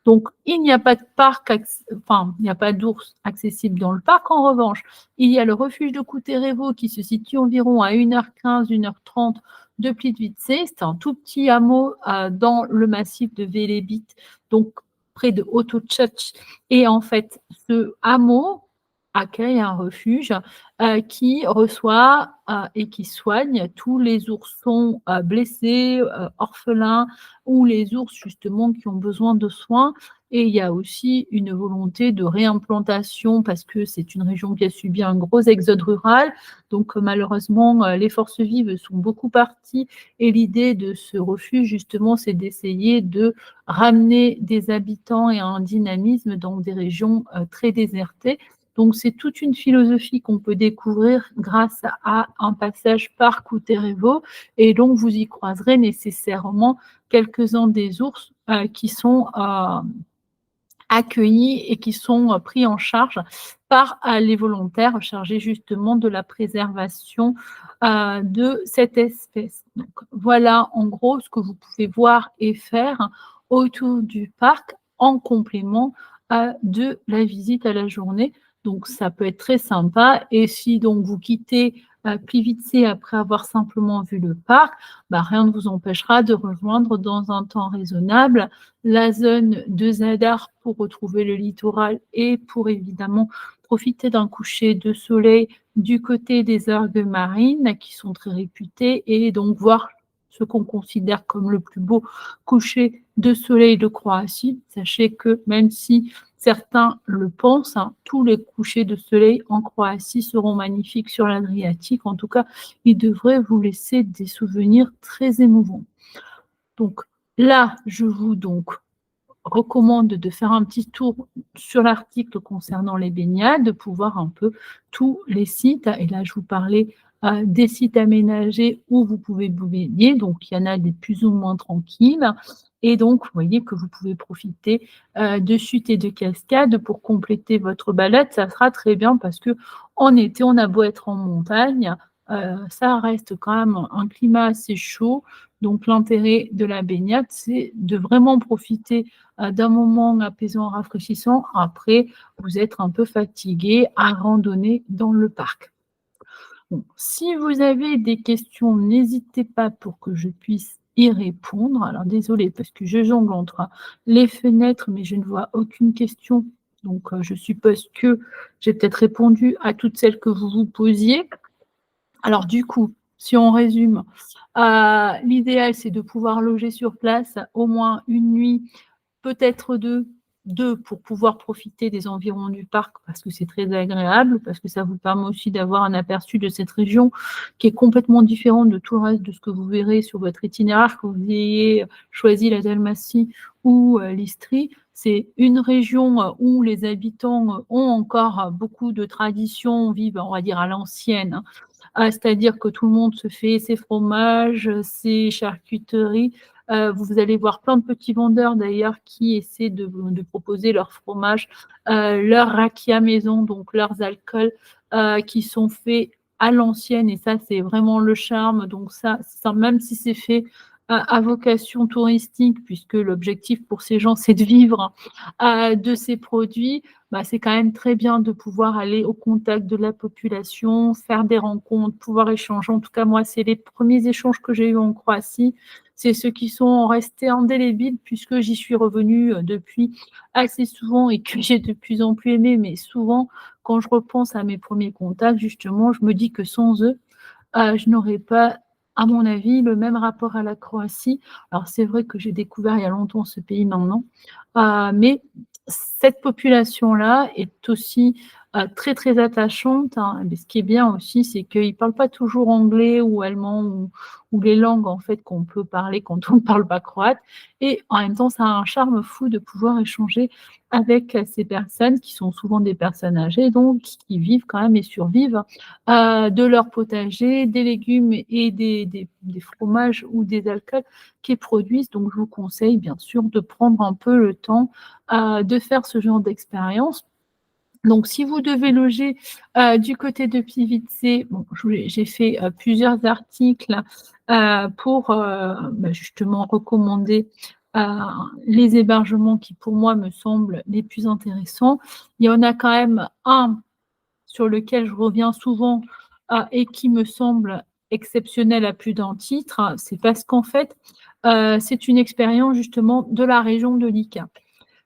Donc il n'y a pas de parc, enfin il n'y a pas d'ours accessible dans le parc. En revanche, il y a le refuge de Couterevo qui se situe environ à 1 h 15, 1 h 30 de Plivice. C'est un tout petit hameau dans le massif de Velebit, donc près de Otocec. Et en fait, ce hameau accueille un refuge qui reçoit et qui soigne tous les oursons blessés, orphelins, ou les ours justement qui ont besoin de soins. Et il y a aussi une volonté de réimplantation parce que c'est une région qui a subi un gros exode rural. Donc malheureusement, les forces vives sont beaucoup parties et l'idée de ce refuge, justement, c'est d'essayer de ramener des habitants et un dynamisme dans des régions très désertées. Donc c'est toute une philosophie qu'on peut découvrir grâce à un passage par Couterevo et donc vous y croiserez nécessairement quelques-uns des ours qui sont accueillis et qui sont pris en charge par les volontaires chargés justement de la préservation de cette espèce. Donc, voilà en gros ce que vous pouvez voir et faire autour du parc en complément de la visite à la journée. Donc ça peut être très sympa et si donc vous quittez Plivice après avoir simplement vu le parc, bah, rien ne vous empêchera de rejoindre dans un temps raisonnable la zone de Zadar pour retrouver le littoral et pour évidemment profiter d'un coucher de soleil du côté des algues marines qui sont très réputées et donc voir ce qu'on considère comme le plus beau coucher de soleil de Croatie. Sachez que même si certains le pensent, tous les couchers de soleil en Croatie seront magnifiques sur l'Adriatique. En tout cas, ils devraient vous laisser des souvenirs très émouvants. Donc là, je vous recommande de faire un petit tour sur l'article concernant les baignades, de pouvoir un peu tous les sites. Et là, je vous parlais des sites aménagés où vous pouvez vous baigner. Donc, il y en a des plus ou moins tranquilles. Et donc, vous voyez que vous pouvez profiter de chutes et de cascades pour compléter votre balade. Ça sera très bien parce que en été, on a beau être en montagne, ça reste quand même un climat assez chaud. Donc, l'intérêt de la baignade, c'est de vraiment profiter d'un moment apaisant, rafraîchissant. Après, vous êtes un peu fatigué à randonner dans le parc. Bon, si vous avez des questions, n'hésitez pas pour que je puisse y répondre. Alors désolée parce que je jongle entre les fenêtres, mais je ne vois aucune question. Donc je suppose que j'ai peut-être répondu à toutes celles que vous vous posiez. Alors du coup, si on résume, l'idéal c'est de pouvoir loger sur place au moins une nuit, peut-être 2 pour pouvoir profiter des environs du parc parce que c'est très agréable, parce que ça vous permet aussi d'avoir un aperçu de cette région qui est complètement différente de tout le reste de ce que vous verrez sur votre itinéraire, que vous ayez choisi la Dalmatie ou l'Istrie. C'est une région où les habitants ont encore beaucoup de traditions, vivent, on va dire, à l'ancienne, hein. C'est-à-dire que tout le monde se fait ses fromages, ses charcuteries. Vous allez voir plein de petits vendeurs d'ailleurs qui essaient de proposer leurs fromages, leurs rakia maison, donc leurs alcools qui sont faits à l'ancienne et ça c'est vraiment le charme. Donc ça même si c'est fait à vocation touristique, puisque l'objectif pour ces gens c'est de vivre de ces produits, bah, c'est quand même très bien de pouvoir aller au contact de la population, faire des rencontres, pouvoir échanger. En tout cas, moi, c'est les premiers échanges que j'ai eus en Croatie. C'est ceux qui sont restés indélébiles puisque j'y suis revenue depuis assez souvent et que j'ai de plus en plus aimé. Mais souvent, quand je repense à mes premiers contacts, justement, je me dis que sans eux, je n'aurais pas, à mon avis, le même rapport à la Croatie. Alors, c'est vrai que j'ai découvert il y a longtemps ce pays maintenant, mais cette population-là est aussi très, très attachante, hein. Mais ce qui est bien aussi, c'est qu'ils ne parlent pas toujours anglais ou allemand ou les langues en fait qu'on peut parler quand on ne parle pas croate. Et en même temps, ça a un charme fou de pouvoir échanger avec ces personnes qui sont souvent des personnes âgées, donc qui vivent quand même et survivent de leur potager, des légumes et des fromages ou des alcools qu'ils produisent. Donc, je vous conseille bien sûr de prendre un peu le temps de faire ce genre d'expérience. Donc, si vous devez loger du côté de Plivice, bon, j'ai fait plusieurs articles pour justement recommander les hébergements qui, pour moi, me semblent les plus intéressants. Il y en a quand même un sur lequel je reviens souvent et qui me semble exceptionnel à plus d'un titre, c'est parce qu'en fait, c'est une expérience justement de la région de l'ICA.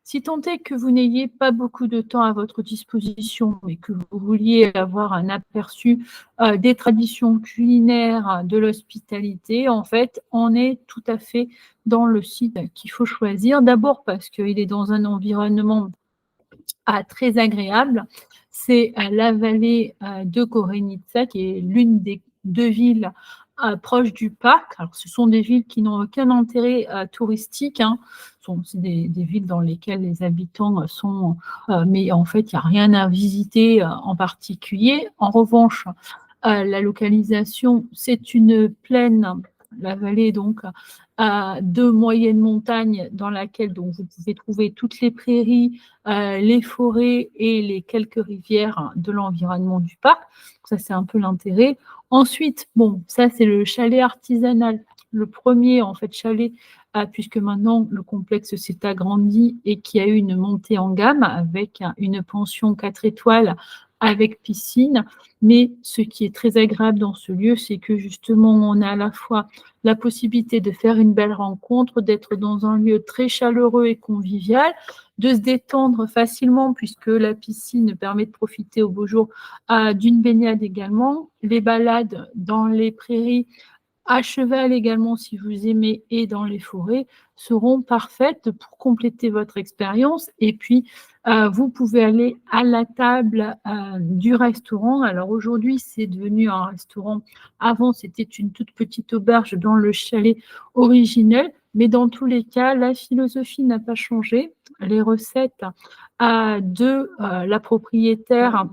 Si tant est que vous n'ayez pas beaucoup de temps à votre disposition et que vous vouliez avoir un aperçu des traditions culinaires de l'hospitalité, en fait, on est tout à fait dans le site qu'il faut choisir. D'abord parce qu'il est dans un environnement très agréable. C'est la vallée de Korenica, qui est l'une des 2 villes proches du parc. Alors, ce sont des villes qui n'ont aucun intérêt touristique, hein. C'est des villes dans lesquelles les habitants sont, mais en fait, il n'y a rien à visiter en particulier. En revanche, la localisation, c'est une plaine, la vallée donc, de moyenne montagne dans laquelle donc, vous pouvez trouver toutes les prairies, les forêts et les quelques rivières de l'environnement du parc. Ça, c'est un peu l'intérêt. Ensuite, bon, ça, c'est le chalet artisanal. Le premier, en fait, chalet, puisque maintenant, le complexe s'est agrandi et qui a eu une montée en gamme avec une pension 4 étoiles avec piscine. Mais ce qui est très agréable dans ce lieu, c'est que justement, on a à la fois la possibilité de faire une belle rencontre, d'être dans un lieu très chaleureux et convivial, de se détendre facilement puisque la piscine permet de profiter au beau jour d'une baignade également. Les balades dans les prairies, à cheval également si vous aimez et dans les forêts seront parfaites pour compléter votre expérience. Et puis, vous pouvez aller à la table du restaurant. Alors aujourd'hui, c'est devenu un restaurant. Avant, c'était une toute petite auberge dans le chalet originel. Mais dans tous les cas, la philosophie n'a pas changé. Les recettes de la propriétaire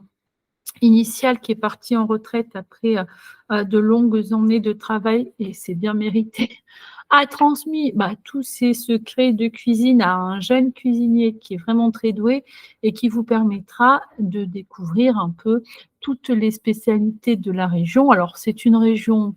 initiale qui est partie en retraite après de longues années de travail, et c'est bien mérité, a transmis tous ses secrets de cuisine à un jeune cuisinier qui est vraiment très doué et qui vous permettra de découvrir un peu toutes les spécialités de la région. Alors, c'est une région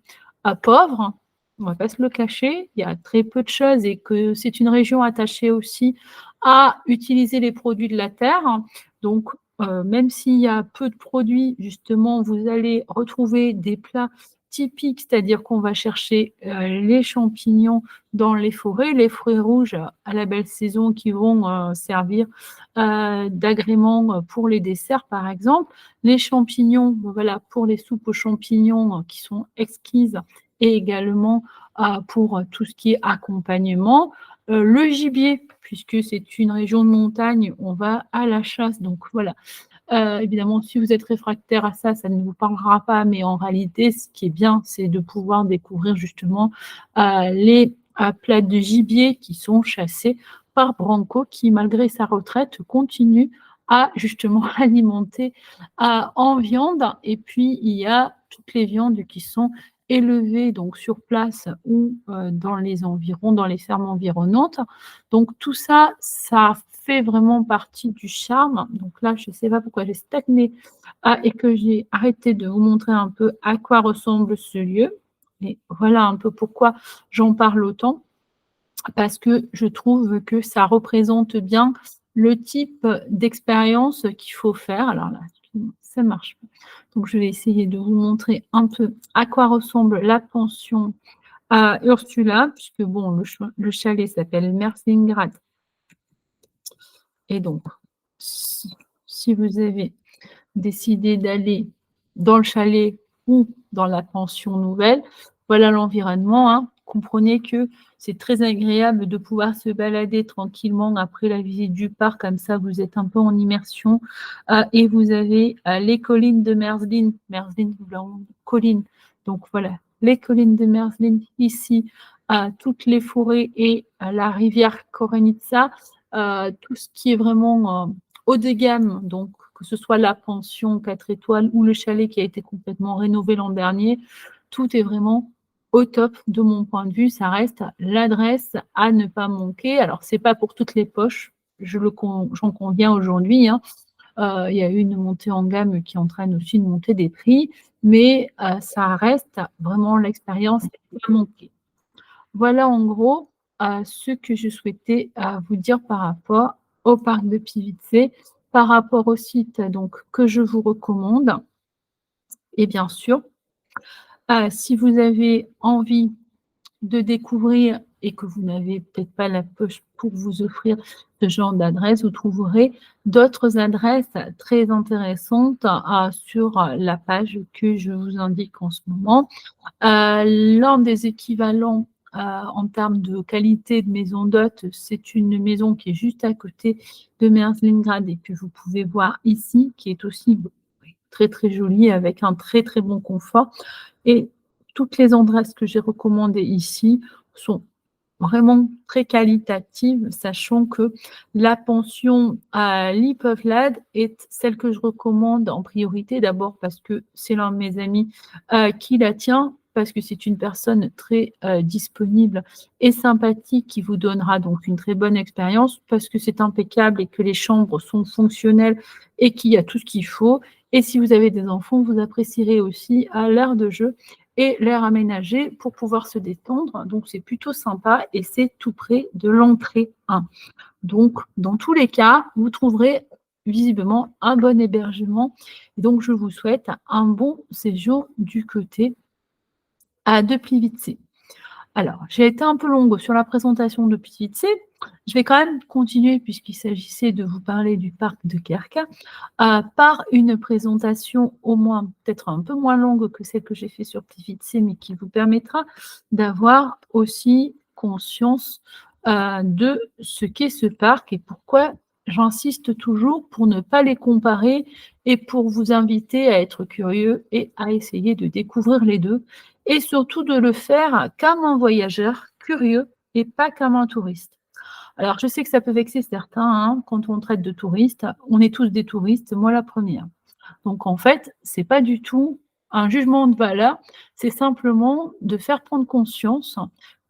pauvre, on ne va pas se le cacher, il y a très peu de choses et que c'est une région attachée aussi à utiliser les produits de la terre. Donc, même s'il y a peu de produits, justement, vous allez retrouver des plats typiques, c'est-à-dire qu'on va chercher les champignons dans les forêts, les fruits rouges à la belle saison qui vont servir d'agrément pour les desserts, par exemple. Les champignons, voilà, pour les soupes aux champignons qui sont exquises et également pour tout ce qui est accompagnement. Le gibier, puisque c'est une région de montagne, on va à la chasse, donc voilà. Évidemment, si vous êtes réfractaire à ça, ça ne vous parlera pas, mais en réalité, ce qui est bien, c'est de pouvoir découvrir justement les plats de gibier qui sont chassés par Branco, qui, malgré sa retraite, continue à justement alimenter en viande. Et puis, il y a toutes les viandes qui sont élevées donc sur place ou dans les environs, dans les fermes environnantes. Donc tout ça, ça fait vraiment partie du charme. Donc là, je ne sais pas pourquoi j'ai stagné et que j'ai arrêté de vous montrer un peu à quoi ressemble ce lieu. Et voilà un peu pourquoi j'en parle autant, parce que je trouve que ça représente bien le type d'expérience qu'il faut faire. Alors là, ça marche pas. Donc je vais essayer de vous montrer un peu à quoi ressemble la pension à Ursula, puisque bon, le chalet s'appelle Merslingrad. Et donc, si vous avez décidé d'aller dans le chalet ou dans la pension nouvelle, voilà l'environnement, hein. Comprenez que c'est très agréable de pouvoir se balader tranquillement après la visite du parc, comme ça vous êtes un peu en immersion. Et vous avez les collines de Merzlin, collines, donc voilà, les collines de Merzlin ici, toutes les forêts et la rivière Korenica, tout ce qui est vraiment haut de gamme, donc que ce soit la pension 4 étoiles ou le chalet qui a été complètement rénové l'an dernier, tout est vraiment au top de mon point de vue. Ça reste l'adresse à ne pas manquer. Alors, ce n'est pas pour toutes les poches, j'en conviens aujourd'hui, hein. Il y a eu une montée en gamme qui entraîne aussi une montée des prix, mais ça reste vraiment l'expérience à ne pas manquer. Voilà en gros ce que je souhaitais vous dire par rapport au parc de Pivitzé, par rapport au site donc, que je vous recommande. Et bien sûr, si vous avez envie de découvrir et que vous n'avez peut-être pas la poche pour vous offrir ce genre d'adresse, vous trouverez d'autres adresses très intéressantes sur la page que je vous indique en ce moment. L'un des équivalents en termes de qualité de maison d'hôte, c'est une maison qui est juste à côté de Merslingrad et que vous pouvez voir ici, qui est aussi très très jolie avec un très très bon confort. Et toutes les adresses que j'ai recommandées ici sont vraiment très qualitatives, sachant que la pension à Lipevlad est celle que je recommande en priorité, d'abord parce que c'est l'un de mes amis qui la tient, parce que c'est une personne très disponible et sympathique qui vous donnera donc une très bonne expérience, parce que c'est impeccable et que les chambres sont fonctionnelles et qu'il y a tout ce qu'il faut. Et si vous avez des enfants, vous apprécierez aussi l'aire de jeu et l'air aménagé pour pouvoir se détendre. Donc, c'est plutôt sympa et c'est tout près de l'entrée 1. Donc, dans tous les cas, vous trouverez visiblement un bon hébergement. Et donc, je vous souhaite un bon séjour du côté de Plivice. Alors, j'ai été un peu longue sur la présentation de Plivice. Je vais quand même continuer, puisqu'il s'agissait de vous parler du parc de Kerka, par une présentation au moins peut-être un peu moins longue que celle que j'ai faite sur Plivice, mais qui vous permettra d'avoir aussi conscience de ce qu'est ce parc et pourquoi j'insiste toujours pour ne pas les comparer et pour vous inviter à être curieux et à essayer de découvrir les deux et surtout de le faire comme un voyageur curieux et pas comme un touriste. Alors, je sais que ça peut vexer certains, hein, quand on traite de touristes. On est tous des touristes, moi la première. Donc, en fait, ce n'est pas du tout un jugement de valeur, c'est simplement de faire prendre conscience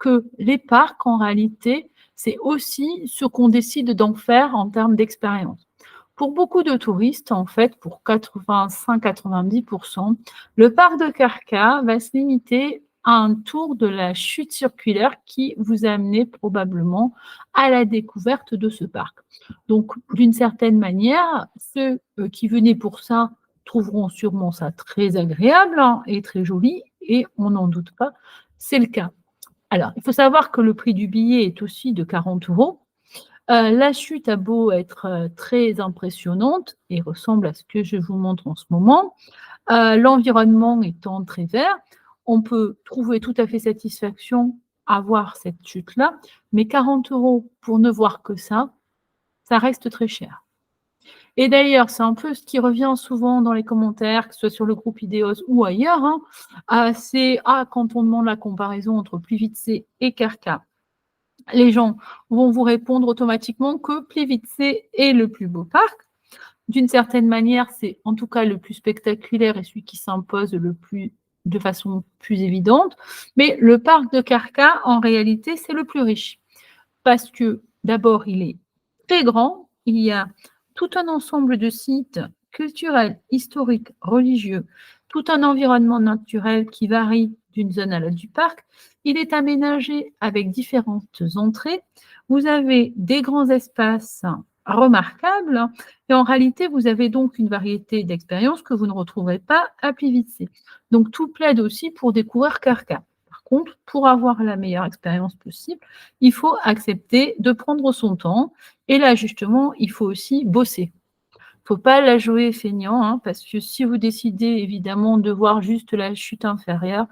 que les parcs, en réalité, c'est aussi ce qu'on décide d'en faire en termes d'expérience. Pour beaucoup de touristes, en fait, pour 85-90%, le parc de Carca va se limiter à un tour de la chute circulaire qui vous a amené probablement à la découverte de ce parc. Donc, d'une certaine manière, ceux qui venaient pour ça trouveront sûrement ça très agréable, hein, et très joli, et on n'en doute pas, c'est le cas. Alors, il faut savoir que le prix du billet est aussi de 40 €. La chute a beau être très impressionnante et ressemble à ce que je vous montre en ce moment, l'environnement étant très vert, on peut trouver tout à fait satisfaction à voir cette chute-là, mais 40 € pour ne voir que ça reste très cher. Et d'ailleurs, c'est un peu ce qui revient souvent dans les commentaires, que ce soit sur le groupe Ideos ou ailleurs, hein, c'est quand on demande la comparaison entre Plivitse et Carca, les gens vont vous répondre automatiquement que Plivitse est le plus beau parc. D'une certaine manière, c'est en tout cas le plus spectaculaire et celui qui s'impose de façon plus évidente. Mais le parc de Carca, en réalité, c'est le plus riche. Parce que d'abord, il est très grand. Il y a tout un ensemble de sites culturels, historiques, religieux, tout un environnement naturel qui varie d'une zone à l'autre du parc. Il est aménagé avec différentes entrées. Vous avez des grands espaces remarquables et en réalité, vous avez donc une variété d'expériences que vous ne retrouverez pas à Plivitse. Donc, tout plaide aussi pour découvrir Carca. Par contre, pour avoir la meilleure expérience possible, il faut accepter de prendre son temps. Et là, justement, il faut aussi bosser. Il ne faut pas la jouer feignant, hein, parce que si vous décidez évidemment de voir juste la chute inférieure,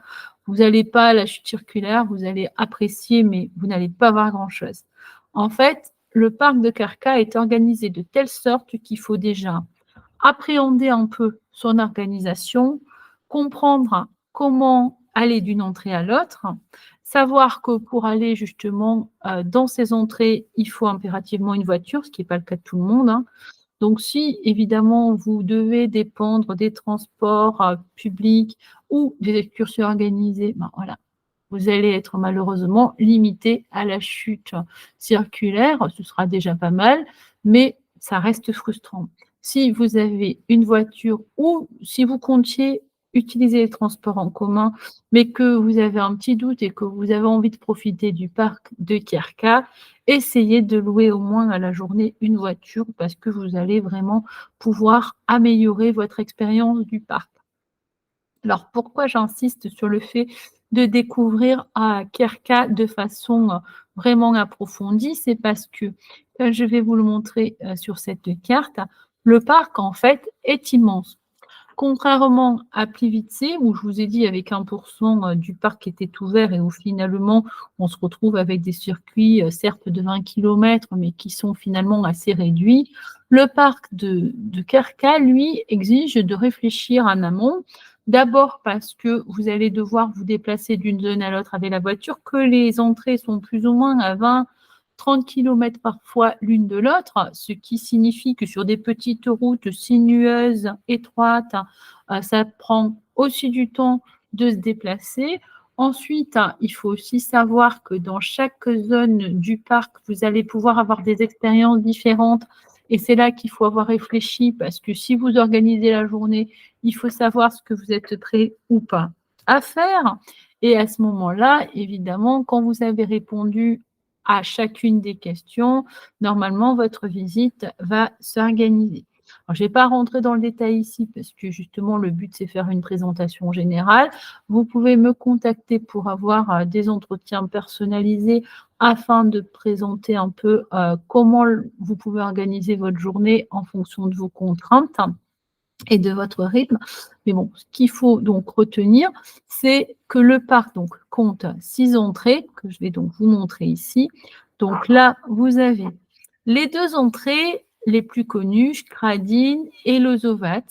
vous n'allez pas la chute circulaire, vous allez apprécier, mais vous n'allez pas voir grand-chose. En fait, le parc de Carca est organisé de telle sorte qu'il faut déjà appréhender un peu son organisation, comprendre comment aller d'une entrée à l'autre, savoir que pour aller justement dans ces entrées, il faut impérativement une voiture, ce qui n'est pas le cas de tout le monde, hein. Donc si évidemment vous devez dépendre des transports publics ou des excursions organisées, ben voilà, vous allez être malheureusement limité à la chute circulaire. Ce sera déjà pas mal, mais ça reste frustrant. Si vous avez une voiture ou si vous comptiez utiliser les transports en commun, mais que vous avez un petit doute et que vous avez envie de profiter du parc de Carca, essayez de louer au moins à la journée une voiture parce que vous allez vraiment pouvoir améliorer votre expérience du parc. Alors, pourquoi j'insiste sur le fait de découvrir Carca de façon vraiment approfondie? C'est parce que, je vais vous le montrer sur cette carte, le parc, en fait, est immense. Contrairement à Plivitse, où je vous ai dit avec 1% du parc qui était ouvert et où finalement on se retrouve avec des circuits, certes de 20 km, mais qui sont finalement assez réduits, le parc de Carca, lui, exige de réfléchir en amont. D'abord parce que vous allez devoir vous déplacer d'une zone à l'autre avec la voiture, que les entrées sont plus ou moins à 20-30 km parfois l'une de l'autre, ce qui signifie que sur des petites routes sinueuses, étroites, ça prend aussi du temps de se déplacer. Ensuite, il faut aussi savoir que dans chaque zone du parc, vous allez pouvoir avoir des expériences différentes et c'est là qu'il faut avoir réfléchi parce que si vous organisez la journée, il faut savoir ce que vous êtes prêt ou pas à faire. Et à ce moment-là, évidemment, quand vous avez répondu à chacune des questions, normalement, votre visite va s'organiser. Alors, je ne vais pas rentrer dans le détail ici parce que justement, le but, c'est faire une présentation générale. Vous pouvez me contacter pour avoir des entretiens personnalisés afin de présenter un peu comment vous pouvez organiser votre journée en fonction de vos contraintes et de votre rythme. Mais bon, ce qu'il faut donc retenir, c'est que le parc donc, compte 6 entrées, que je vais donc vous montrer ici. Donc là, vous avez les 2 entrées les plus connues, Skradin et Lozovac,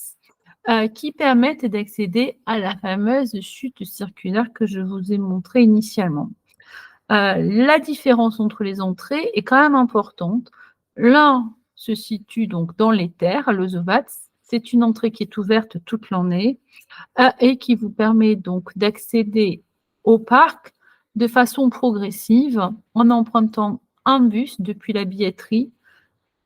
qui permettent d'accéder à la fameuse chute circulaire que je vous ai montrée initialement. La différence entre les entrées est quand même importante. L'un se situe donc dans les terres, Lozovac. C'est une entrée qui est ouverte toute l'année et qui vous permet donc d'accéder au parc de façon progressive en empruntant un bus depuis la billetterie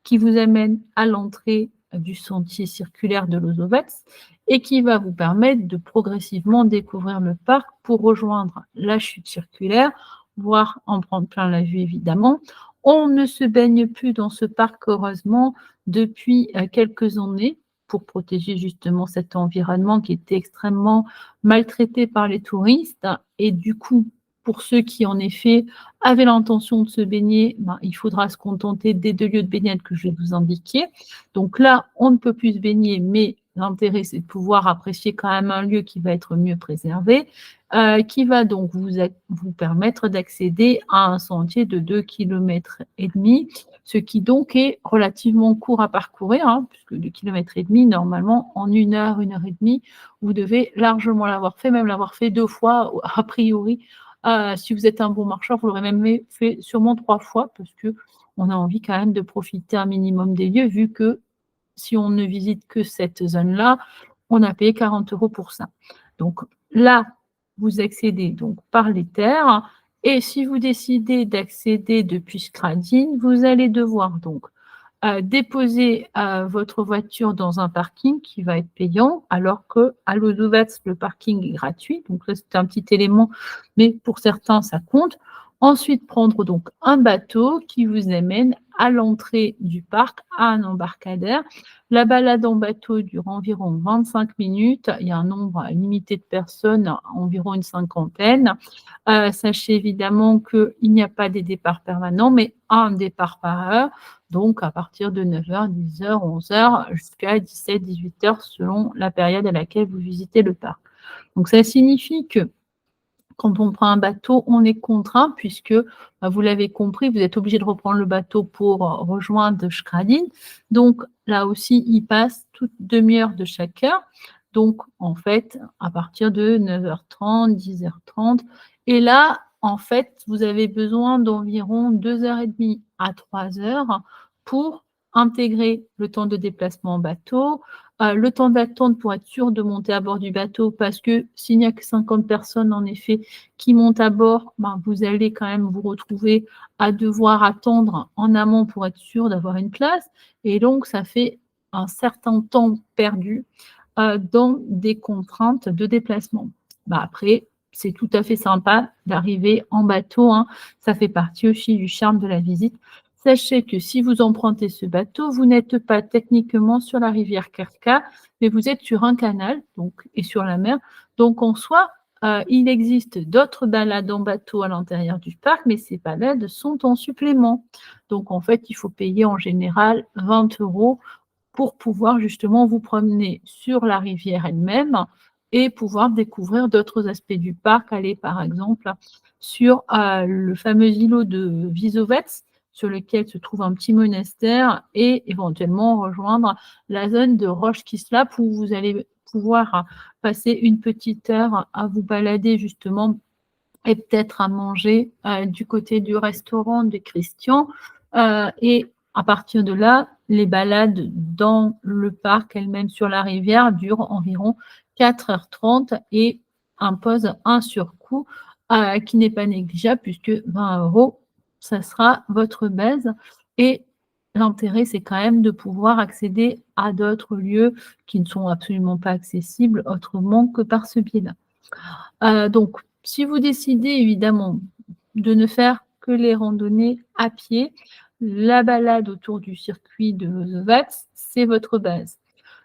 qui vous amène à l'entrée du sentier circulaire de Lozovets et qui va vous permettre de progressivement découvrir le parc pour rejoindre la chute circulaire, voire en prendre plein la vue évidemment. On ne se baigne plus dans ce parc, heureusement, depuis quelques années pour protéger justement cet environnement qui était extrêmement maltraité par les touristes. Et du coup, pour ceux qui, en effet, avaient l'intention de se baigner, ben, il faudra se contenter des 2 lieux de baignade que je vais vous indiquer. Donc là, on ne peut plus se baigner, mais l'intérêt, c'est de pouvoir apprécier quand même un lieu qui va être mieux préservé, qui va donc vous permettre d'accéder à un sentier de 2,5 km, ce qui donc est relativement court à parcourir, hein, puisque 2,5 km, normalement, en 1 heure et demie, vous devez largement l'avoir fait, même l'avoir fait 2 fois a priori. Si vous êtes un bon marcheur, vous l'aurez même fait sûrement 3 fois parce qu'on a envie quand même de profiter un minimum des lieux, vu que si on ne visite que cette zone-là, on a payé 40 € pour ça. Donc là, vous accédez donc par les terres et si vous décidez d'accéder depuis Skradin, vous allez devoir donc déposer votre voiture dans un parking qui va être payant, alors qu'à Lozovets, le parking est gratuit. Donc là, c'est un petit élément, mais pour certains, ça compte. Ensuite, prendre donc un bateau qui vous amène à l'entrée du parc, à un embarcadère. La balade en bateau dure environ 25 minutes. Il y a un nombre limité de personnes, environ une cinquantaine. Sachez évidemment qu'il n'y a pas des départs permanents, mais un départ par heure. Donc, à partir de 9h, 10h, 11h, jusqu'à 17h, 18h, selon la période à laquelle vous visitez le parc. Donc, ça signifie que quand on prend un bateau, on est contraint puisque, vous l'avez compris, vous êtes obligé de reprendre le bateau pour rejoindre Skradin. Donc, là aussi, il passe toute demi-heure de chaque heure. Donc, en fait, à partir de 9h30, 10h30. Et là, en fait, vous avez besoin d'environ 2h30 à 3 heures pour intégrer le temps de déplacement en bateau, le temps d'attente pour être sûr de monter à bord du bateau parce que s'il n'y a que 50 personnes, en effet, qui montent à bord, ben, vous allez quand même vous retrouver à devoir attendre en amont pour être sûr d'avoir une place. Et donc, ça fait un certain temps perdu dans des contraintes de déplacement. Ben, après, c'est tout à fait sympa d'arriver en bateau, hein. Ça fait partie aussi du charme de la visite. Sachez que si vous empruntez ce bateau, vous n'êtes pas techniquement sur la rivière Kerka, mais vous êtes sur un canal donc, et sur la mer. Donc, en soi, il existe d'autres balades en bateau à l'intérieur du parc, mais ces balades sont en supplément. Donc, en fait, il faut payer en général 20 € pour pouvoir justement vous promener sur la rivière elle-même et pouvoir découvrir d'autres aspects du parc. Aller, par exemple, sur le fameux îlot de Visovets, sur lequel se trouve un petit monastère et éventuellement rejoindre la zone de Roche Kislap où vous allez pouvoir passer une petite heure à vous balader justement et peut-être à manger du côté du restaurant de Christian. Et à partir de là, les balades dans le parc elle-même sur la rivière durent environ 4h30 et imposent un surcoût qui n'est pas négligeable puisque 20 €, ça sera votre base. Et l'intérêt, c'est quand même de pouvoir accéder à d'autres lieux qui ne sont absolument pas accessibles autrement que par ce biais-là. Donc, si vous décidez évidemment de ne faire que les randonnées à pied, la balade autour du circuit de Lozovets, c'est votre base.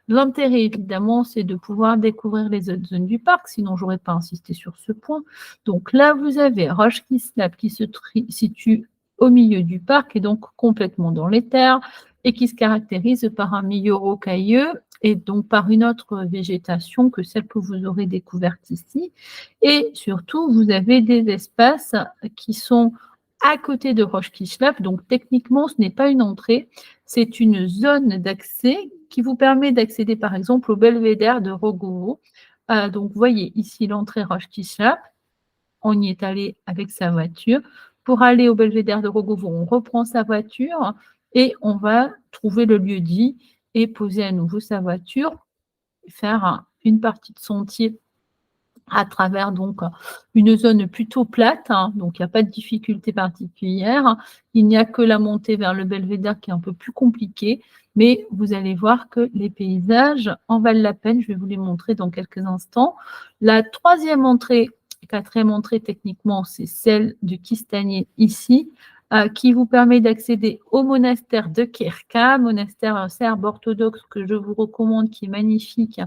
L'intérêt, évidemment, c'est de pouvoir découvrir les autres zones du parc, sinon je n'aurais pas insisté sur ce point. Donc là, vous avez Roche Kislap qui se situe au milieu du parc et donc complètement dans les terres et qui se caractérise par un milieu rocailleux et donc par une autre végétation que celle que vous aurez découverte ici. Et surtout, vous avez des espaces qui sont à côté de Roche Kislap. Donc techniquement, ce n'est pas une entrée, c'est une zone d'accès qui vous permet d'accéder par exemple au belvédère de Rogovo. Donc vous voyez ici l'entrée Roche Kislap. On y est allé avec sa voiture. Pour aller au belvédère de Rogovo, on reprend sa voiture et on va trouver le lieu dit et poser à nouveau sa voiture, faire une partie de sentier à travers donc une zone plutôt plate, hein, donc il n'y a pas de difficulté particulière. Il n'y a que la montée vers le belvédère qui est un peu plus compliquée, mais vous allez voir que les paysages en valent la peine. Je vais vous les montrer dans quelques instants. La troisième entrée, quatrième entrée techniquement, c'est celle du Kistanier ici, qui vous permet d'accéder au monastère de Kirka, monastère serbe orthodoxe que je vous recommande, qui est magnifique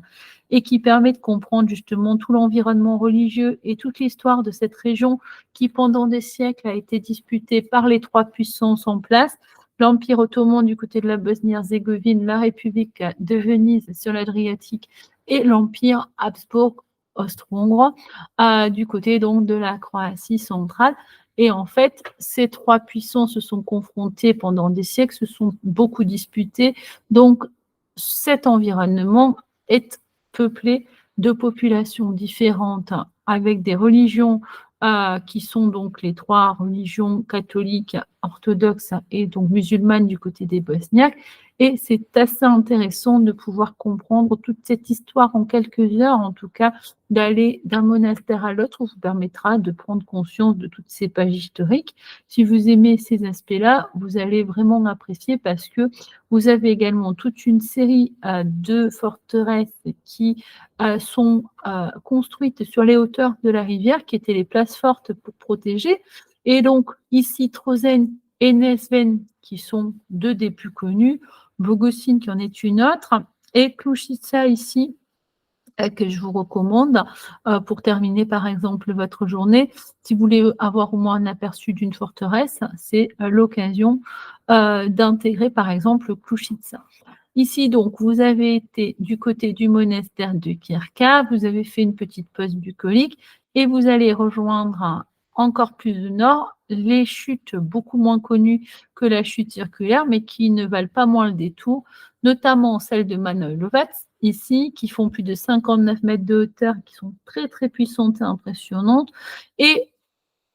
et qui permet de comprendre justement tout l'environnement religieux et toute l'histoire de cette région qui, pendant des siècles, a été disputée par les trois puissances en place, l'Empire ottoman du côté de la Bosnie-Herzégovine, la République de Venise sur l'Adriatique et l'Empire Habsbourg austro-hongrois du côté donc de la Croatie centrale. Et en fait, ces trois puissances se sont confrontées pendant des siècles, se sont beaucoup disputées. Donc, cet environnement est peuplé de populations différentes avec des religions qui sont donc les trois religions catholiques, orthodoxes et donc musulmanes du côté des Bosniaques. Et c'est assez intéressant de pouvoir comprendre toute cette histoire en quelques heures, en tout cas, d'aller d'un monastère à l'autre vous permettra de prendre conscience de toutes ces pages historiques. Si vous aimez ces aspects-là, vous allez vraiment apprécier parce que vous avez également toute une série de forteresses qui sont construites sur les hauteurs de la rivière, qui étaient les places fortes pour protéger. Et donc, ici, Trozen et Nesven, qui sont deux des plus connus, Bogosine, qui en est une autre, et Klouchitsa, ici, que je vous recommande pour terminer, par exemple, votre journée. Si vous voulez avoir au moins un aperçu d'une forteresse, c'est l'occasion d'intégrer, par exemple, Klouchitsa. Ici, donc, vous avez été du côté du monastère de Kirka, vous avez fait une petite pause bucolique et vous allez rejoindre encore plus au nord les chutes beaucoup moins connues que la chute circulaire, mais qui ne valent pas moins le détour, notamment celle de Manojlovac, ici, qui font plus de 59 mètres de hauteur, qui sont très, très puissantes et impressionnantes. Et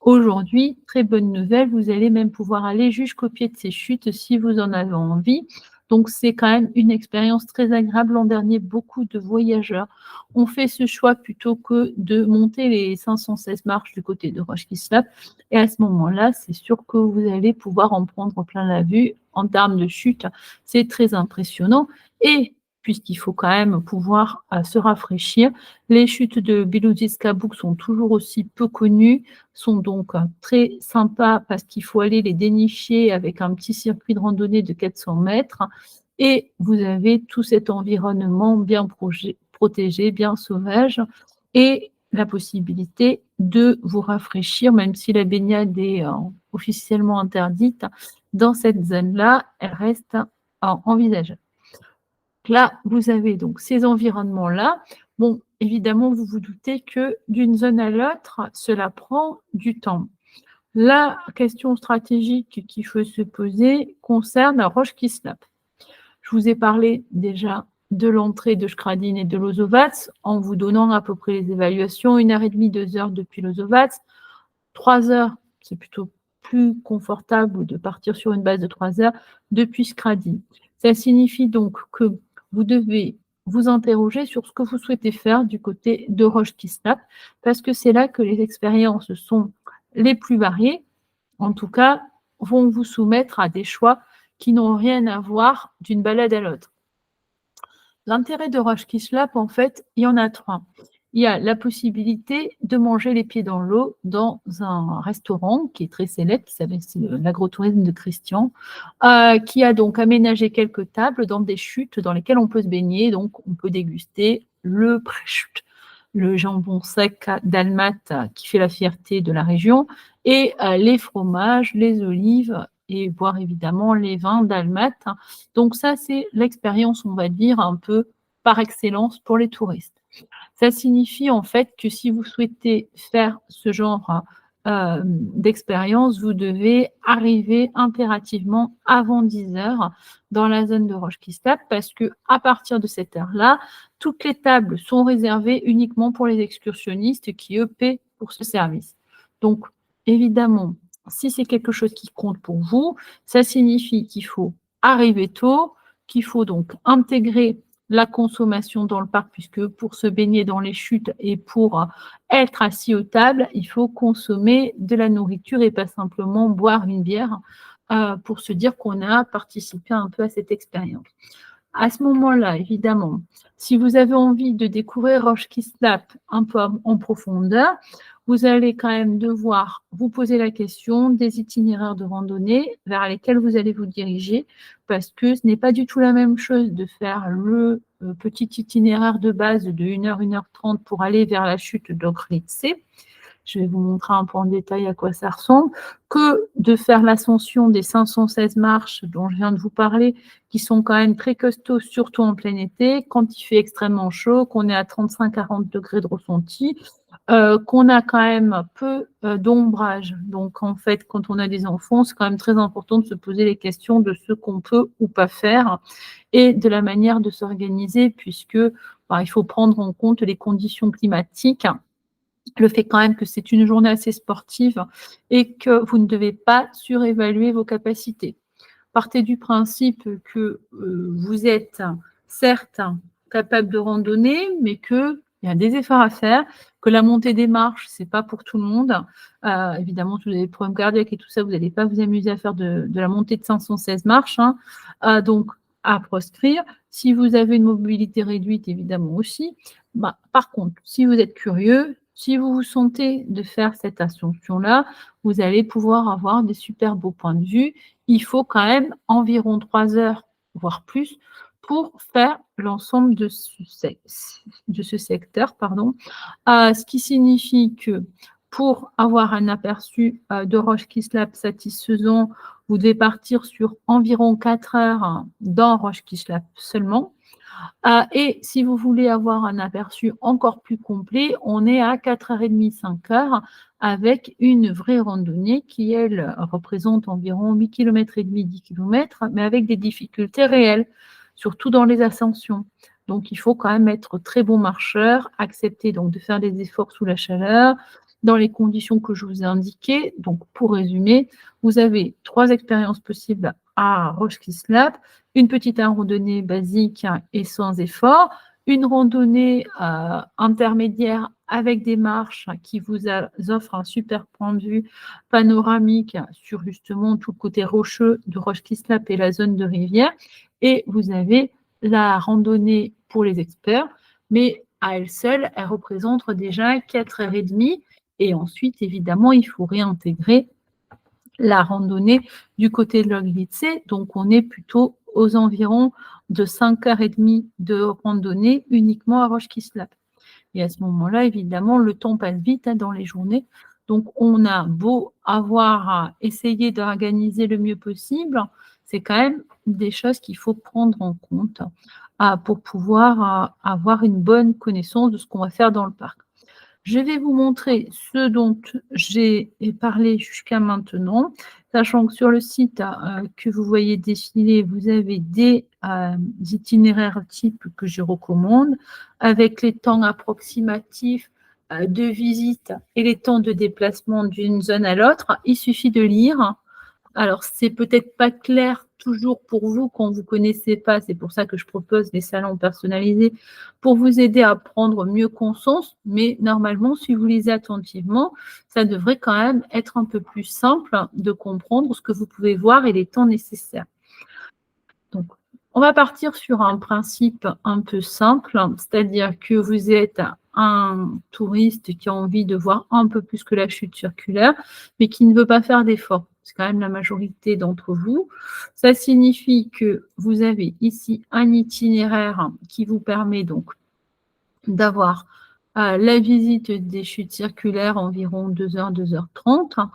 aujourd'hui, très bonne nouvelle, vous allez même pouvoir aller jusqu'au pied de ces chutes si vous en avez envie. Donc, c'est quand même une expérience très agréable. L'an dernier, beaucoup de voyageurs ont fait ce choix plutôt que de monter les 516 marches du côté de Roche-Kislap. Et à ce moment-là, c'est sûr que vous allez pouvoir en prendre plein la vue. En termes de chute, c'est très impressionnant. Et puisqu'il faut quand même pouvoir se rafraîchir, les chutes de Biloujis-Kabouk sont toujours aussi peu connues, sont donc très sympas parce qu'il faut aller les dénicher avec un petit circuit de randonnée de 400 mètres. Et vous avez tout cet environnement bien protégé, bien sauvage, et la possibilité de vous rafraîchir, même si la baignade est officiellement interdite, dans cette zone-là, elle reste envisageable. Là, vous avez donc ces environnements-là. Bon, évidemment, vous vous doutez que d'une zone à l'autre, cela prend du temps. La question stratégique qu'il faut se poser concerne Roche-Kislap. Je vous ai parlé déjà de l'entrée de Skradin et de Lozovac en vous donnant à peu près les évaluations, 1h30, 2 heures depuis Lozovac, 3 heures, c'est plutôt plus confortable de partir sur une base de 3 heures depuis Skradin. Ça signifie donc que vous devez vous interroger sur ce que vous souhaitez faire du côté de Roche-Kislap, parce que c'est là que les expériences sont les plus variées, en tout cas, vont vous soumettre à des choix qui n'ont rien à voir d'une balade à l'autre. L'intérêt de Roche-Kislap, en fait, il y en a trois. Il y a la possibilité de manger les pieds dans l'eau dans un restaurant qui est très célèbre, qui s'appelle l'agrotourisme de Christian, qui a donc aménagé quelques tables dans des chutes dans lesquelles on peut se baigner. Donc, on peut déguster le prechut, le jambon sec dalmate qui fait la fierté de la région, et les fromages, les olives, et boire évidemment les vins dalmates. Donc ça, c'est l'expérience, on va dire, un peu par excellence pour les touristes. Ça signifie en fait que si vous souhaitez faire ce genre d'expérience, vous devez arriver impérativement avant 10 heures dans la zone de Roche-Kislap parce que à partir de cette heure-là, toutes les tables sont réservées uniquement pour les excursionnistes qui, eux, paient pour ce service. Donc, évidemment, si c'est quelque chose qui compte pour vous, ça signifie qu'il faut arriver tôt, qu'il faut donc intégrer la consommation dans le parc, puisque pour se baigner dans les chutes et pour être assis aux tables, il faut consommer de la nourriture et pas simplement boire une bière pour se dire qu'on a participé un peu à cette expérience. À ce moment-là, évidemment, si vous avez envie de découvrir Roche Kislap un peu en profondeur, vous allez quand même devoir vous poser la question des itinéraires de randonnée vers lesquels vous allez vous diriger, parce que ce n'est pas du tout la même chose de faire le petit itinéraire de base de 1 heure, 1 h 30 pour aller vers la chute d'Okrlitse. Je vais vous montrer un peu en détail à quoi ça ressemble, que de faire l'ascension des 516 marches dont je viens de vous parler, qui sont quand même très costauds, surtout en plein été, quand il fait extrêmement chaud, qu'on est à 35-40 degrés de ressenti, qu'on a quand même peu d'ombrage. Donc, en fait, quand on a des enfants, c'est quand même très important de se poser les questions de ce qu'on peut ou pas faire et de la manière de s'organiser, puisque il faut prendre en compte les conditions climatiques, le fait quand même que c'est une journée assez sportive et que vous ne devez pas surévaluer vos capacités. Partez du principe que vous êtes certes capable de randonner, mais qu'il y a des efforts à faire, que la montée des marches, ce n'est pas pour tout le monde. Évidemment, si vous avez des problèmes cardiaques et tout ça, vous n'allez pas vous amuser à faire de la montée de 516 marches. Donc, à proscrire. Si vous avez une mobilité réduite, évidemment aussi. Par contre, si vous êtes curieux, si vous vous sentez de faire cette ascension-là, vous allez pouvoir avoir des super beaux points de vue. Il faut quand même environ 3 heures, voire plus, pour faire l'ensemble de ce secteur. Ce qui signifie que pour avoir un aperçu de Roche Kislap satisfaisant, vous devez partir sur environ 4 heures dans Roche Kislap seulement. Et si vous voulez avoir un aperçu encore plus complet, on est à 4h30, 5 heures avec une vraie randonnée qui, elle, représente environ 8,5 km, 10 km, mais avec des difficultés réelles, surtout dans les ascensions. Donc, il faut quand même être très bon marcheur, accepter donc de faire des efforts sous la chaleur, dans les conditions que je vous ai indiquées. Donc, pour résumer, vous avez 3 expériences possibles à Roche Kislap, une petite randonnée basique et sans effort, une randonnée intermédiaire avec des marches qui vous offrent un super point de vue panoramique sur justement tout le côté rocheux de Roche Kislap et la zone de rivière. Et vous avez la randonnée pour les experts, mais à elle seule, elle représente déjà 4h30. Et ensuite, évidemment, il faut réintégrer la randonnée du côté de l'Oglitse. Donc, on est plutôt aux environs de 5h30 de randonnée uniquement à Roche Kislap. Et à ce moment-là, évidemment, le temps passe vite dans les journées. Donc, on a beau avoir essayé d'organiser le mieux possible, c'est quand même des choses qu'il faut prendre en compte pour pouvoir avoir une bonne connaissance de ce qu'on va faire dans le parc. Je vais vous montrer ce dont j'ai parlé jusqu'à maintenant, sachant que sur le site que vous voyez défiler, vous avez des itinéraires types que je recommande, avec les temps approximatifs de visite et les temps de déplacement d'une zone à l'autre. Il suffit de lire. Alors, c'est peut-être pas clair toujours pour vous quand vous ne connaissez pas, c'est pour ça que je propose des salons personnalisés pour vous aider à prendre mieux conscience, mais normalement, si vous lisez attentivement, ça devrait quand même être un peu plus simple de comprendre ce que vous pouvez voir et les temps nécessaires. Donc, on va partir sur un principe un peu simple, c'est-à-dire que vous êtes un touriste qui a envie de voir un peu plus que la chute circulaire, mais qui ne veut pas faire d'efforts. C'est quand même la majorité d'entre vous. Ça signifie que vous avez ici un itinéraire qui vous permet donc d'avoir la visite des chutes circulaires, environ 2h, 2h30.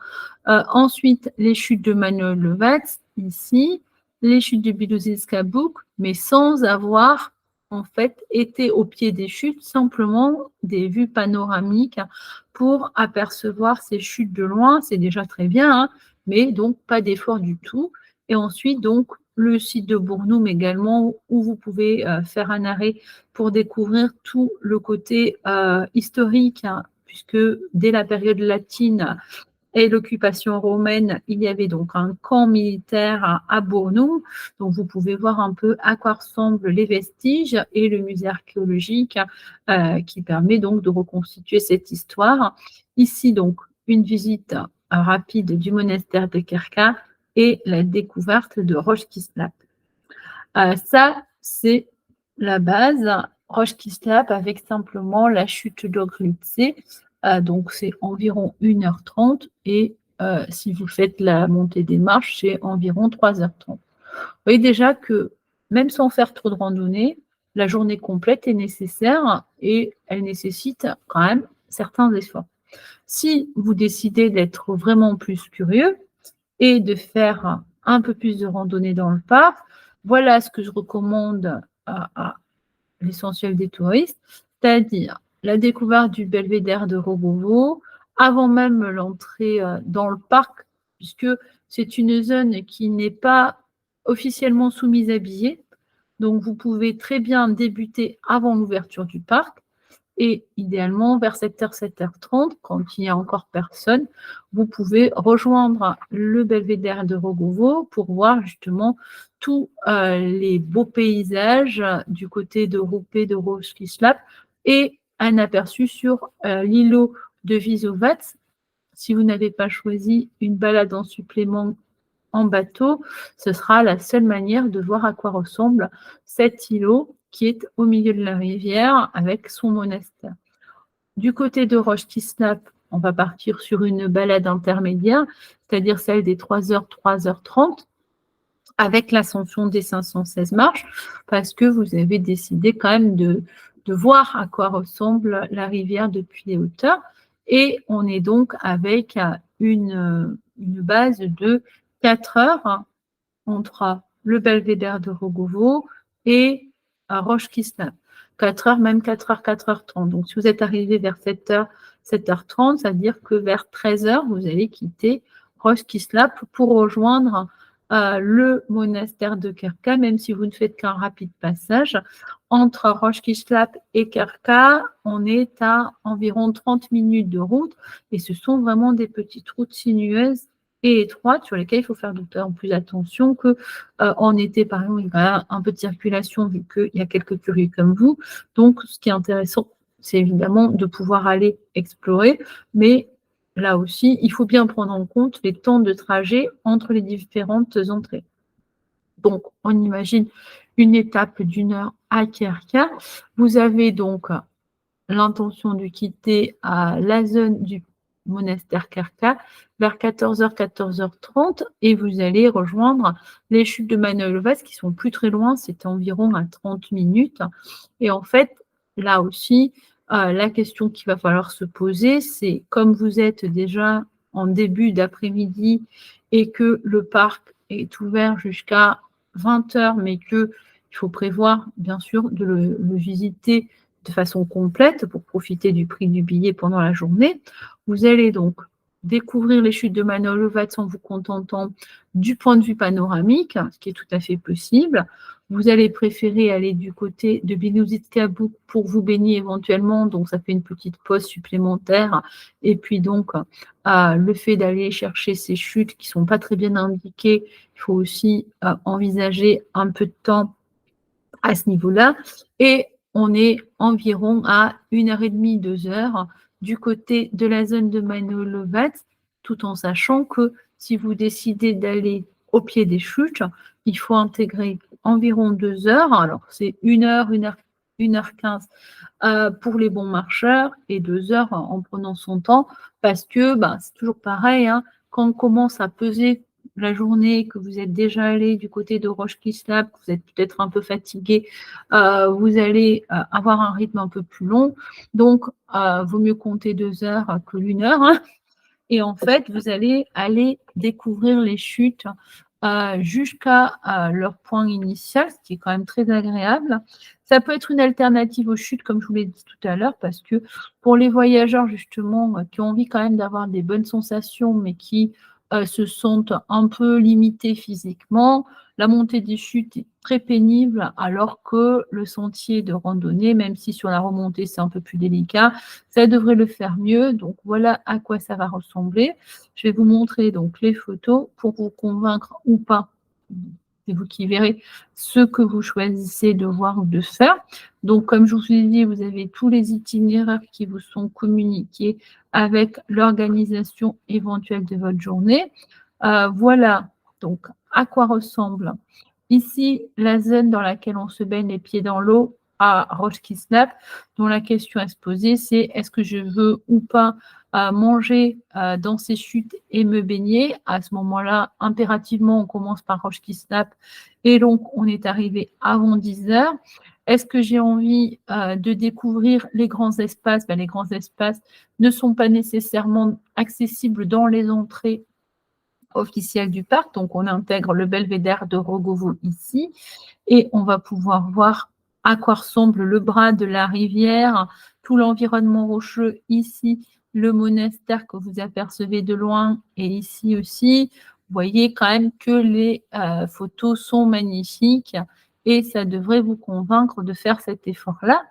Ensuite, les chutes de Manuel Levatz, ici, les chutes de Bilouzé-Skabouk, mais sans avoir en fait été au pied des chutes, simplement des vues panoramiques pour apercevoir ces chutes de loin. C'est déjà très bien, mais donc pas d'effort du tout. Et ensuite, donc, le site de Bournoum également, où vous pouvez faire un arrêt pour découvrir tout le côté historique, puisque dès la période latine, et l'occupation romaine, il y avait donc un camp militaire à Bournou. Donc, vous pouvez voir un peu à quoi ressemblent les vestiges et le musée archéologique qui permet donc de reconstituer cette histoire. Ici, donc, une visite rapide du monastère de Kerka et la découverte de Roche Kislap. Ça, c'est la base. Roche Kislap avec simplement la chute d'Oglitze. Donc, c'est environ 1h30 et si vous faites la montée des marches, c'est environ 3h30. Vous voyez déjà que même sans faire trop de randonnée, la journée complète est nécessaire et elle nécessite quand même certains efforts. Si vous décidez d'être vraiment plus curieux et de faire un peu plus de randonnée dans le parc, voilà ce que je recommande à l'essentiel des touristes, c'est-à-dire la découverte du belvédère de Rogovo avant même l'entrée dans le parc, puisque c'est une zone qui n'est pas officiellement soumise à billets. Donc, vous pouvez très bien débuter avant l'ouverture du parc et idéalement vers 7h, 7h30, quand il n'y a encore personne, vous pouvez rejoindre le belvédère de Rogovo pour voir justement tous les beaux paysages du côté de Roupé, de Roche Kislap et un aperçu sur l'îlot de Vizovac. Si vous n'avez pas choisi une balade en supplément en bateau, ce sera la seule manière de voir à quoi ressemble cet îlot qui est au milieu de la rivière avec son monastère. Du côté de Roche Kislap, on va partir sur une balade intermédiaire, c'est-à-dire celle des 3h, 3h30, avec l'ascension des 516 marches, parce que vous avez décidé quand même de voir à quoi ressemble la rivière depuis les hauteurs. Et on est donc avec une base de 4 heures entre le belvédère de Rogovo et Roche Kislap. 4 heures, même 4 heures, 4h30. Donc, si vous êtes arrivé vers 7h, 7h30, ça veut dire que vers 13h, vous allez quitter Roche Kislap pour rejoindre le monastère de Kerka, même si vous ne faites qu'un rapide passage. Entre Roche Kislap et Kerka, on est à environ 30 minutes de route et ce sont vraiment des petites routes sinueuses et étroites sur lesquelles il faut faire d'autant plus attention qu'en été, par exemple, il y a un peu de circulation vu qu'il y a quelques curieux comme vous. Donc, ce qui est intéressant, c'est évidemment de pouvoir aller explorer, mais là aussi, il faut bien prendre en compte les temps de trajet entre les différentes entrées. Donc, on imagine une étape d'1 heure à Kerka. Vous avez donc l'intention de quitter la zone du monastère Kerka vers 14h, 14h30 et vous allez rejoindre les chutes de Manojlovac qui sont plus très loin, c'est environ à 30 minutes. Et en fait, là aussi, la question qu'il va falloir se poser, c'est comme vous êtes déjà en début d'après-midi et que le parc est ouvert jusqu'à 20h, mais qu'il faut prévoir, bien sûr, de le visiter de façon complète pour profiter du prix du billet pendant la journée. Vous allez donc découvrir les chutes de Manojlovac en vous contentant du point de vue panoramique, ce qui est tout à fait possible. Vous allez préférer aller du côté de Bilouzitska Bouk pour vous baigner éventuellement, donc ça fait une petite pause supplémentaire. Et puis donc, le fait d'aller chercher ces chutes qui ne sont pas très bien indiquées, il faut aussi envisager un peu de temps à ce niveau-là. Et on est environ à 1h30, 2h du côté de la zone de Manojlovac, tout en sachant que si vous décidez d'aller au pied des chutes, il faut intégrer environ 2 heures. Alors, c'est 1h, 1h15 pour les bons marcheurs et 2 heures en prenant son temps parce que c'est toujours pareil, hein, quand on commence à peser la journée, que vous êtes déjà allé du côté de Roche Kislap, que vous êtes peut-être un peu fatigué, vous allez avoir un rythme un peu plus long. Donc, vaut mieux compter 2 heures que 1 heure. Hein. Et en fait, vous allez aller découvrir les chutes jusqu'à leur point initial, ce qui est quand même très agréable. Ça peut être une alternative aux chutes, comme je vous l'ai dit tout à l'heure, parce que pour les voyageurs, justement, qui ont envie quand même d'avoir des bonnes sensations, mais qui se sentent un peu limités physiquement. La montée des chutes est très pénible, alors que le sentier de randonnée, même si sur la remontée, c'est un peu plus délicat, ça devrait le faire mieux. Donc voilà à quoi ça va ressembler. Je vais vous montrer donc les photos pour vous convaincre ou pas. C'est vous qui verrez ce que vous choisissez de voir ou de faire. Donc, comme je vous ai dit, vous avez tous les itinéraires qui vous sont communiqués avec l'organisation éventuelle de votre journée. Voilà donc à quoi ressemble ici la zone dans laquelle on se baigne les pieds dans l'eau à Roche Kisnap, dont la question à se poser, c'est est-ce que je veux ou pas manger dans ces chutes et me baigner. À ce moment-là, impérativement, on commence par Roche Kisnap et donc on est arrivé avant 10 heures. Est-ce que j'ai envie de découvrir les grands espaces? Les grands espaces ne sont pas nécessairement accessibles dans les entrées officielles du parc. Donc, on intègre le belvédère de Rogovo ici et on va pouvoir voir à quoi ressemble le bras de la rivière, tout l'environnement rocheux ici, le monastère que vous apercevez de loin et ici aussi. Vous voyez quand même que les photos sont magnifiques et ça devrait vous convaincre de faire cet effort-là.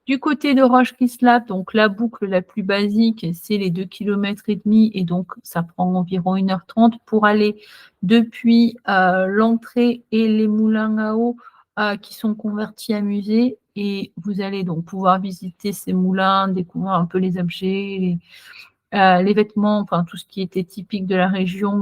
Du côté de Roche Kisnap, donc la boucle la plus basique, c'est les 2,5 km et donc ça prend environ 1h30 pour aller depuis l'entrée et les moulins à eau qui sont convertis à musée. Et vous allez donc pouvoir visiter ces moulins, découvrir un peu les objets, les vêtements, enfin tout ce qui était typique de la région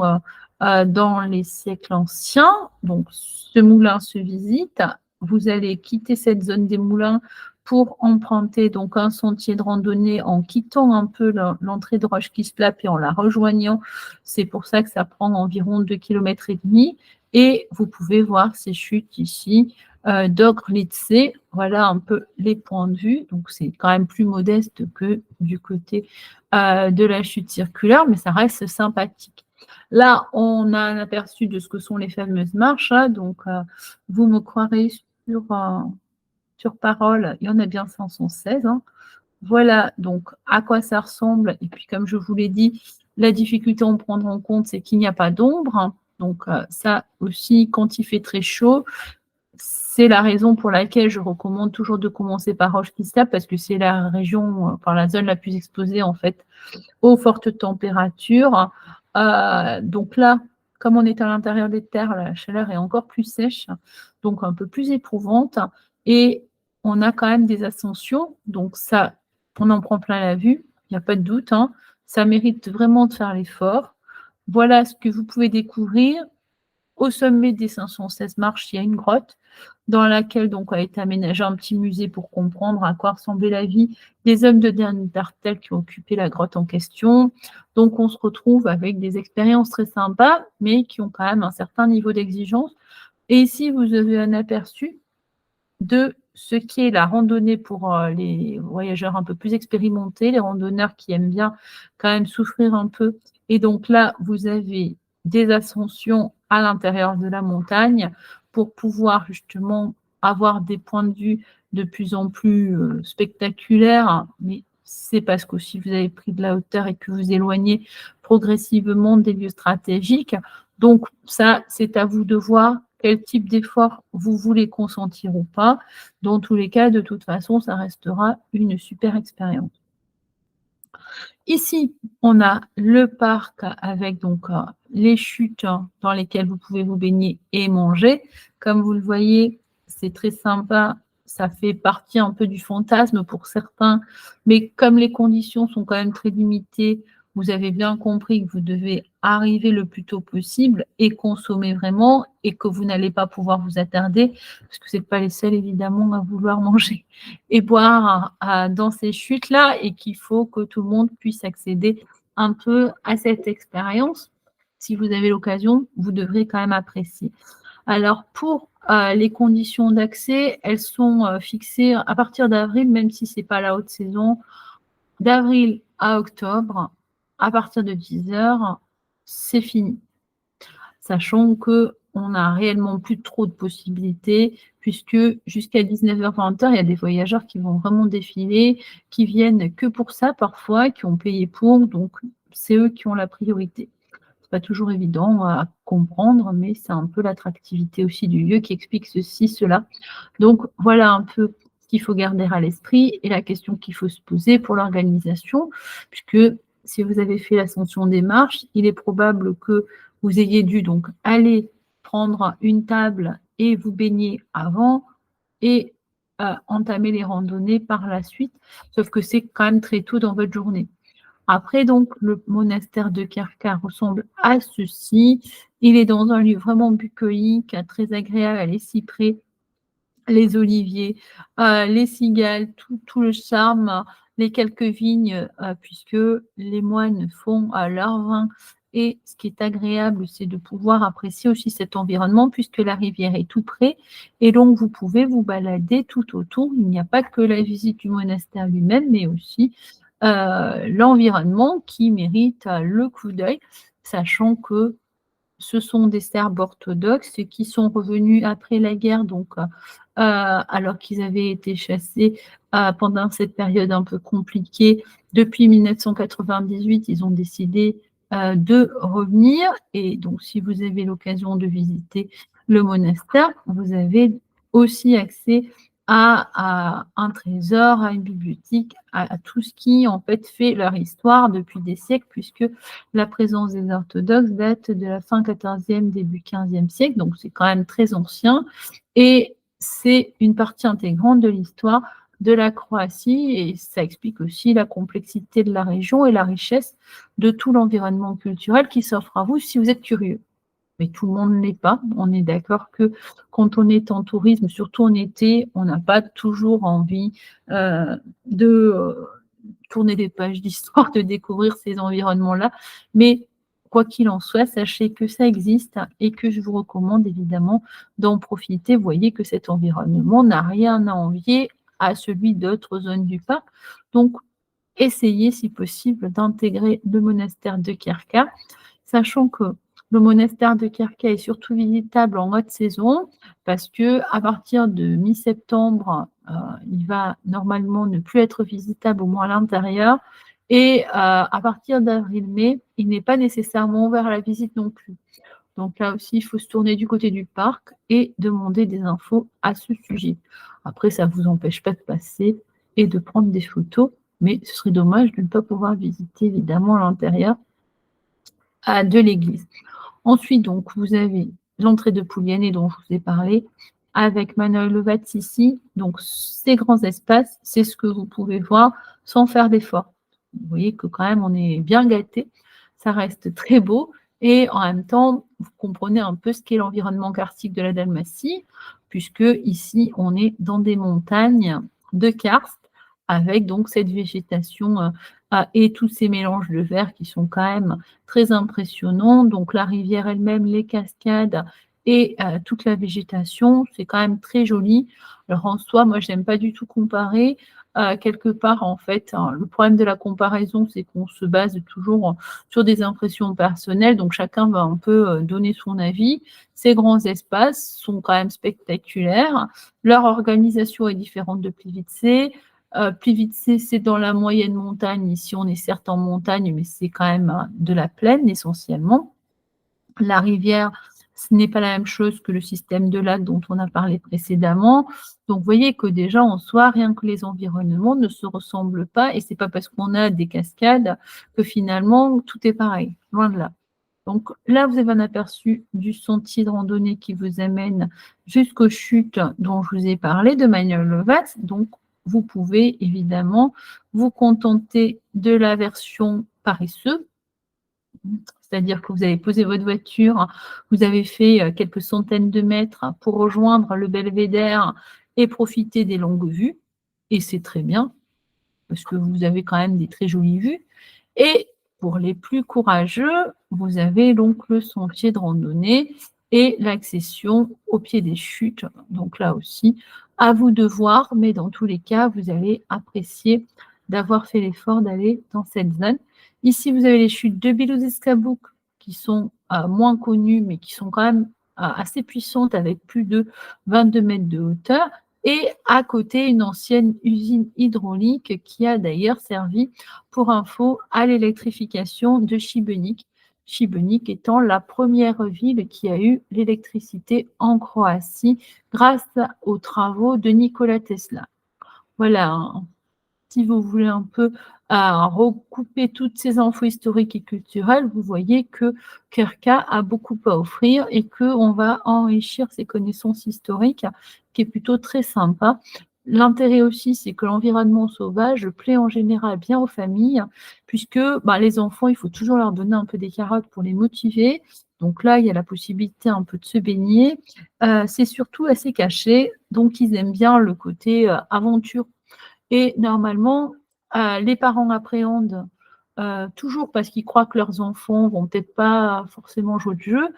dans les siècles anciens. Donc ce moulin se visite. Vous allez quitter cette zone des moulins pour emprunter donc un sentier de randonnée en quittant un peu l'entrée de Roche Kisnap et en la rejoignant. C'est pour ça que ça prend environ 2,5 km. Et vous pouvez voir ces chutes ici d'Ogrlitze. Voilà un peu les points de vue. Donc c'est quand même plus modeste que du côté de la chute circulaire, mais ça reste sympathique. Là, on a un aperçu de ce que sont les fameuses marches. Donc, vous me croirez sur parole, il y en a bien 516. Voilà donc à quoi ça ressemble. Et puis, comme je vous l'ai dit, la difficulté à en prendre en compte, c'est qu'il n'y a pas d'ombre. Donc, ça aussi, quand il fait très chaud, c'est la raison pour laquelle je recommande toujours de commencer par Roche Kisnap parce que c'est la région, enfin la zone la plus exposée en fait aux fortes températures. Donc là, comme on est à l'intérieur des terres, la chaleur est encore plus sèche, donc un peu plus éprouvante. Et on a quand même des ascensions, donc ça, on en prend plein la vue, il n'y a pas de doute. Ça mérite vraiment de faire l'effort. Voilà ce que vous pouvez découvrir. Au sommet des 516 marches, il y a une grotte dans laquelle donc a été aménagé un petit musée pour comprendre à quoi ressemblait la vie des hommes de Néandertal qui ont occupé la grotte en question. Donc on se retrouve avec des expériences très sympas, mais qui ont quand même un certain niveau d'exigence. Et ici, vous avez un aperçu de ce qui est la randonnée pour les voyageurs un peu plus expérimentés, les randonneurs qui aiment bien quand même souffrir un peu. Et donc là, vous avez des ascensions à l'intérieur de la montagne pour pouvoir justement avoir des points de vue de plus en plus spectaculaires, mais c'est parce qu'aussi vous avez pris de la hauteur et que vous éloignez progressivement des lieux stratégiques. Donc ça, c'est à vous de voir quel type d'effort vous voulez consentir ou pas. Dans tous les cas, de toute façon, ça restera une super expérience. Ici, on a le parc avec donc les chutes dans lesquelles vous pouvez vous baigner et manger. Comme vous le voyez, c'est très sympa. Ça fait partie un peu du fantasme pour certains, mais comme les conditions sont quand même très limitées, vous avez bien compris que vous devez arriver le plus tôt possible et consommer vraiment et que vous n'allez pas pouvoir vous attarder parce que vous n'êtes pas les seuls évidemment à vouloir manger et boire dans ces chutes-là et qu'il faut que tout le monde puisse accéder un peu à cette expérience. Si vous avez l'occasion, vous devrez quand même apprécier. Alors, pour les conditions d'accès, elles sont fixées à partir d'avril, même si ce n'est pas la haute saison, d'avril à octobre, à partir de 10 heures, c'est fini. Sachant qu'on n'a réellement plus trop de possibilités, puisque jusqu'à 19h, 20h, il y a des voyageurs qui vont vraiment défiler, qui viennent que pour ça parfois, qui ont payé pour, donc c'est eux qui ont la priorité. pas toujours évident à comprendre, mais c'est un peu l'attractivité aussi du lieu qui explique ceci, cela. Donc voilà un peu ce qu'il faut garder à l'esprit et la question qu'il faut se poser pour l'organisation, puisque si vous avez fait l'ascension des marches, il est probable que vous ayez dû donc aller prendre une table et vous baigner avant et entamer les randonnées par la suite, sauf que c'est quand même très tôt dans votre journée. Après, donc, le monastère de Kharkar ressemble à ceci. Il est dans un lieu vraiment bucolique, très agréable, les cyprès, les oliviers, les cigales, tout le charme, les quelques vignes, puisque les moines font leur vin. Et ce qui est agréable, c'est de pouvoir apprécier aussi cet environnement, puisque la rivière est tout près. Et donc, vous pouvez vous balader tout autour. Il n'y a pas que la visite du monastère lui-même, mais aussi l'environnement qui mérite le coup d'œil, sachant que ce sont des Serbes orthodoxes qui sont revenus après la guerre, donc alors qu'ils avaient été chassés pendant cette période un peu compliquée. Depuis 1998, ils ont décidé de revenir. Et donc, si vous avez l'occasion de visiter le monastère, vous avez aussi accès à un trésor, à une bibliothèque, à tout ce qui, en fait, fait leur histoire depuis des siècles, puisque la présence des orthodoxes date de la fin 14e, début 15e siècle, donc c'est quand même très ancien. Et c'est une partie intégrante de l'histoire de la Croatie et ça explique aussi la complexité de la région et la richesse de tout l'environnement culturel qui s'offre à vous si vous êtes curieux. Mais tout le monde ne l'est pas. On est d'accord que quand on est en tourisme, surtout en été, on n'a pas toujours envie de tourner des pages d'histoire, de découvrir ces environnements-là. Mais quoi qu'il en soit, sachez que ça existe et que je vous recommande évidemment d'en profiter. Vous voyez que cet environnement n'a rien à envier à celui d'autres zones du parc. Donc, essayez si possible d'intégrer le monastère de Kirka, sachant que le monastère de Kirka est surtout visitable en haute saison parce que à partir de mi-septembre, il va normalement ne plus être visitable, au moins à l'intérieur. Et à partir d'avril-mai, il n'est pas nécessairement ouvert à la visite non plus. Donc là aussi, il faut se tourner du côté du parc et demander des infos à ce sujet. Après, ça ne vous empêche pas de passer et de prendre des photos, mais ce serait dommage de ne pas pouvoir visiter évidemment l'intérieur de l'église. Ensuite, donc, vous avez l'entrée de Pouliane dont je vous ai parlé, avec Manojlovac ici. Donc, ces grands espaces, c'est ce que vous pouvez voir sans faire d'effort. Vous voyez que quand même, on est bien gâté. Ça reste très beau. Et en même temps, vous comprenez un peu ce qu'est l'environnement karstique de la Dalmatie, puisque ici, on est dans des montagnes de karst, avec donc cette végétation et tous ces mélanges de verre qui sont quand même très impressionnant. Donc la rivière elle-même, les cascades et toute la végétation, c'est quand même très joli. Alors en soi, moi, je n'aime pas du tout comparer. Quelque part, en fait, hein, le problème de la comparaison, c'est qu'on se base toujours sur des impressions personnelles, donc chacun va un peu donner son avis. Ces grands espaces sont quand même spectaculaires. Leur organisation est différente de Plivice. Plivice, c'est dans la moyenne montagne. Ici, on est certes en montagne, mais c'est quand même de la plaine essentiellement. La rivière, ce n'est pas la même chose que le système de lacs dont on a parlé précédemment. Donc, vous voyez que déjà, en soi, rien que les environnements ne se ressemblent pas. Et ce n'est pas parce qu'on a des cascades que finalement, tout est pareil. Loin de là. Donc là, vous avez un aperçu du sentier de randonnée qui vous amène jusqu'aux chutes dont je vous ai parlé de Manojlovac. Donc, vous pouvez évidemment vous contenter de la version paresseux, c'est-à-dire que vous avez posé votre voiture, vous avez fait quelques centaines de mètres pour rejoindre le belvédère et profiter des longues vues. Et c'est très bien, parce que vous avez quand même des très jolies vues. Et pour les plus courageux, vous avez donc le sentier de randonnée et l'accession au pied des chutes. Donc là aussi, à vous de voir, mais dans tous les cas, vous allez apprécier d'avoir fait l'effort d'aller dans cette zone. Ici, vous avez les chutes de Bilouzeskabuk qui sont moins connues, mais qui sont quand même assez puissantes avec plus de 22 mètres de hauteur. Et à côté, une ancienne usine hydraulique qui a d'ailleurs servi pour info à l'électrification de Šibenik. Šibenik étant la première ville qui a eu l'électricité en Croatie grâce aux travaux de Nikola Tesla. Voilà, si vous voulez un peu recouper toutes ces infos historiques et culturelles, vous voyez que Krka a beaucoup à offrir et qu'on va enrichir ses connaissances historiques, qui est plutôt très sympa. L'intérêt aussi, c'est que l'environnement sauvage plaît en général bien aux familles, puisque les enfants, il faut toujours leur donner un peu des carottes pour les motiver. Donc là, il y a la possibilité un peu de se baigner. C'est surtout assez caché, donc ils aiment bien le côté aventure. Et normalement, les parents appréhendent toujours parce qu'ils croient que leurs enfants vont peut-être pas forcément jouer le jeu.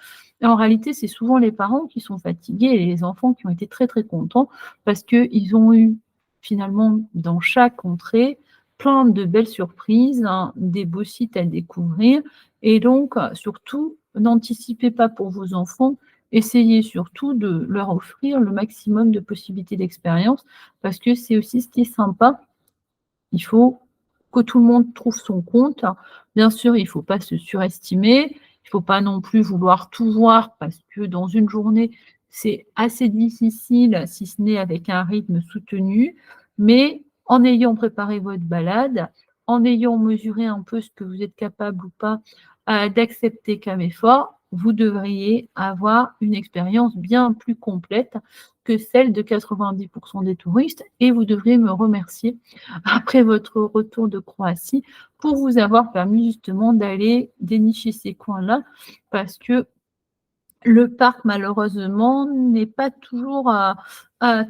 Et en réalité, c'est souvent les parents qui sont fatigués et les enfants qui ont été très très contents parce qu'ils ont eu finalement dans chaque contrée plein de belles surprises, hein, des beaux sites à découvrir. Et donc, surtout, n'anticipez pas pour vos enfants, essayez surtout de leur offrir le maximum de possibilités d'expérience parce que c'est aussi ce qui est sympa. Il faut que tout le monde trouve son compte. Bien sûr, il ne faut pas se surestimer. Il ne faut pas non plus vouloir tout voir parce que dans une journée, c'est assez difficile, si ce n'est avec un rythme soutenu. Mais en ayant préparé votre balade, en ayant mesuré un peu ce que vous êtes capable ou pas d'accepter comme effort, vous devriez avoir une expérience bien plus complète que celle de 90% des touristes et vous devriez me remercier après votre retour de Croatie pour vous avoir permis justement d'aller dénicher ces coins-là parce que le parc, malheureusement, n'est pas toujours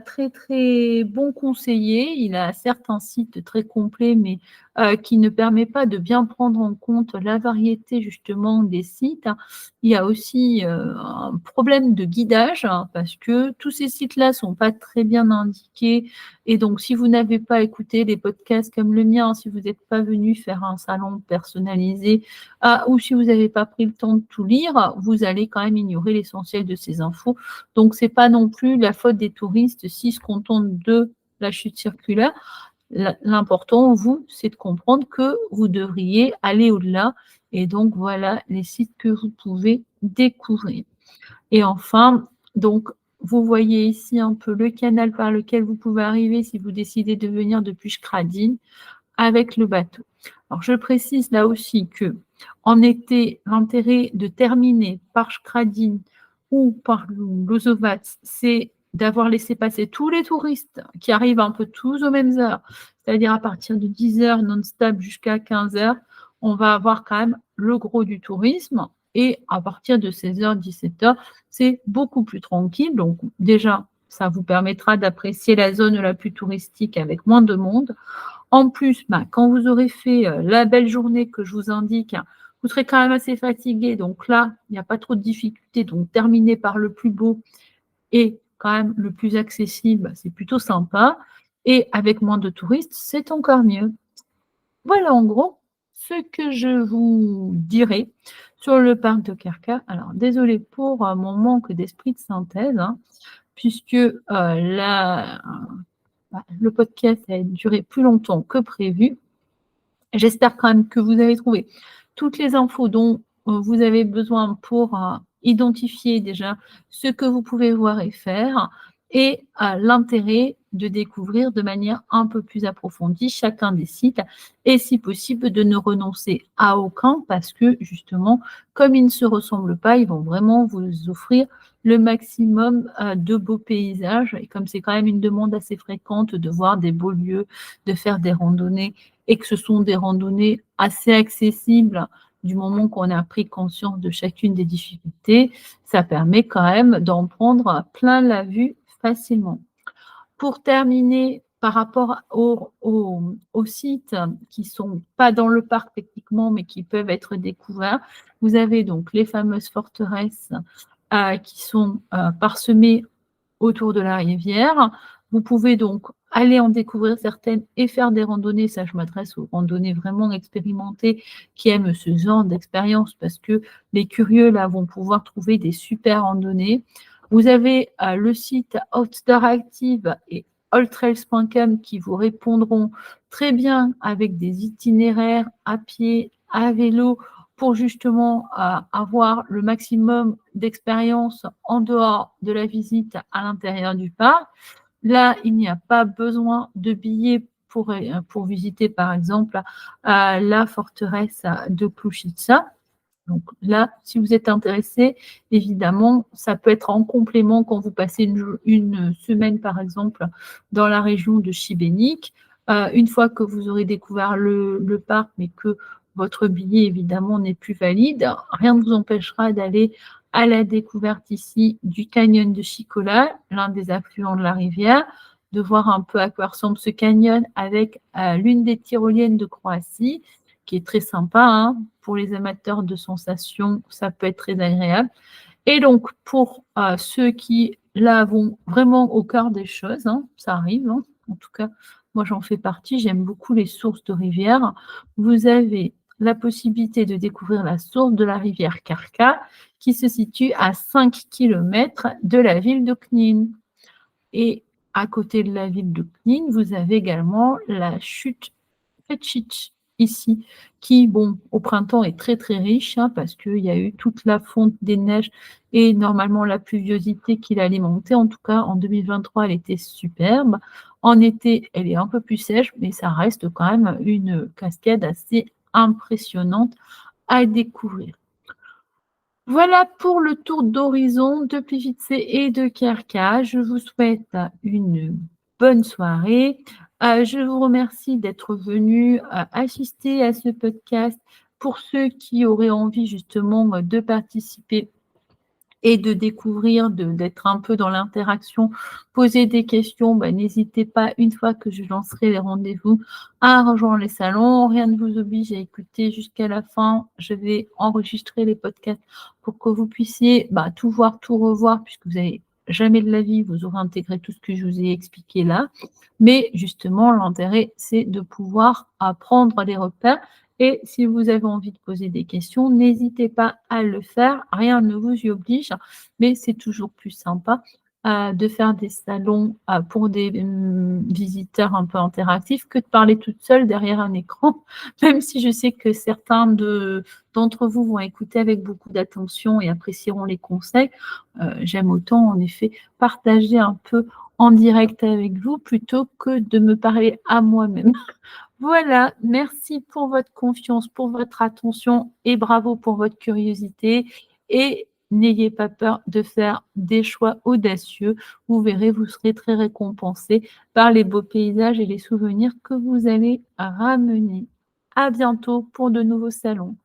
très, très bon conseiller. Il a certes un site très complet, mais qui ne permet pas de bien prendre en compte la variété justement des sites. Il y a aussi un problème de guidage hein, parce que tous ces sites-là ne sont pas très bien indiqués. Et donc, si vous n'avez pas écouté des podcasts comme le mien, si vous n'êtes pas venu faire un salon personnalisé, ou si vous n'avez pas pris le temps de tout lire, vous allez quand même ignorer l'essentiel de ces infos. Donc, ce n'est pas non plus la faute des touristes s'ils se contentent de la chute circulaire. L'important, vous, c'est de comprendre que vous devriez aller au-delà. Et donc, voilà les sites que vous pouvez découvrir. Et enfin, donc, vous voyez ici un peu le canal par lequel vous pouvez arriver si vous décidez de venir depuis Skradin avec le bateau. Alors, je précise là aussi que en été, l'intérêt de terminer par Skradin ou par Lozovac, c'est d'avoir laissé passer tous les touristes qui arrivent un peu tous aux mêmes heures, c'est-à-dire à partir de 10h non-stop jusqu'à 15h, on va avoir quand même le gros du tourisme. Et à partir de 16h, 17h, c'est beaucoup plus tranquille. Donc déjà, ça vous permettra d'apprécier la zone la plus touristique avec moins de monde. En plus, quand vous aurez fait la belle journée que je vous indique, vous serez quand même assez fatigué. Donc là, il n'y a pas trop de difficultés. Donc terminer par le plus beau et quand même le plus accessible, c'est plutôt sympa. Et avec moins de touristes, c'est encore mieux. Voilà en gros ce que je vous dirai sur le parc de Krka. Alors, désolée pour mon manque d'esprit de synthèse, hein, puisque le podcast a duré plus longtemps que prévu. J'espère quand même que vous avez trouvé toutes les infos dont vous avez besoin pour identifier déjà ce que vous pouvez voir et faire et l'intérêt de découvrir de manière un peu plus approfondie chacun des sites et si possible de ne renoncer à aucun parce que justement, comme ils ne se ressemblent pas, ils vont vraiment vous offrir le maximum de beaux paysages et comme c'est quand même une demande assez fréquente de voir des beaux lieux, de faire des randonnées et que ce sont des randonnées assez accessibles du moment qu'on a pris conscience de chacune des difficultés, ça permet quand même d'en prendre plein la vue facilement. Pour terminer, par rapport aux sites qui ne sont pas dans le parc techniquement, mais qui peuvent être découverts, vous avez donc les fameuses forteresses qui sont parsemées autour de la rivière. Vous pouvez donc aller en découvrir certaines et faire des randonnées. Ça, je m'adresse aux randonnées vraiment expérimentées qui aiment ce genre d'expérience parce que les curieux, là, vont pouvoir trouver des super randonnées. Vous avez le site Outdoor Active et alltrails.com qui vous répondront très bien avec des itinéraires à pied, à vélo, pour justement avoir le maximum d'expérience en dehors de la visite à l'intérieur du parc. Là, il n'y a pas besoin de billets pour visiter, par exemple, la forteresse de Klouchitsa. Donc là, si vous êtes intéressé, évidemment, ça peut être en complément quand vous passez une semaine, par exemple, dans la région de Šibenik. Une fois que vous aurez découvert le parc, mais que votre billet, évidemment, n'est plus valide, rien ne vous empêchera d'aller à la découverte ici du canyon de Šikola, l'un des affluents de la rivière, de voir un peu à quoi ressemble ce canyon avec l'une des tyroliennes de Croatie, qui est très sympa, hein. Pour les amateurs de sensations, ça peut être très agréable. Et donc, pour ceux qui, là, vont vraiment au cœur des choses, hein, ça arrive, hein. En tout cas, moi, j'en fais partie, j'aime beaucoup les sources de rivières. Vous avez la possibilité de découvrir la source de la rivière Karka, qui se situe à 5 km de la ville de Knin. Et à côté de la ville de Knin, vous avez également la chute Pečić ici, qui, bon, au printemps est très très riche, hein, parce qu'il y a eu toute la fonte des neiges et normalement la pluviosité qui l'a alimentée. En tout cas, en 2023, elle était superbe. En été, elle est un peu plus sèche, mais ça reste quand même une cascade assez impressionnante à découvrir. Voilà pour le tour d'horizon de Plivice et de Kerka. Je vous souhaite une bonne soirée. Je vous remercie d'être venus assister à ce podcast. Pour ceux qui auraient envie justement de participer et de découvrir, d'être un peu dans l'interaction, poser des questions, n'hésitez pas, une fois que je lancerai les rendez-vous, à rejoindre les salons. Rien ne vous oblige à écouter jusqu'à la fin. Je vais enregistrer les podcasts pour que vous puissiez tout voir, tout revoir, puisque vous n'avez jamais de la vie, vous aurez intégré tout ce que je vous ai expliqué là. Mais justement, l'intérêt, c'est de pouvoir apprendre les repères. Et si vous avez envie de poser des questions, n'hésitez pas à le faire. Rien ne vous y oblige, mais c'est toujours plus sympa de faire des salons pour des visiteurs un peu interactifs que de parler toute seule derrière un écran, même si je sais que certains d'entre vous vont écouter avec beaucoup d'attention et apprécieront les conseils. J'aime autant, en effet, partager un peu en direct avec vous plutôt que de me parler à moi-même. Voilà, merci pour votre confiance, pour votre attention et bravo pour votre curiosité. Et n'ayez pas peur de faire des choix audacieux. Vous verrez, vous serez très récompensé par les beaux paysages et les souvenirs que vous allez ramener. À bientôt pour de nouveaux salons.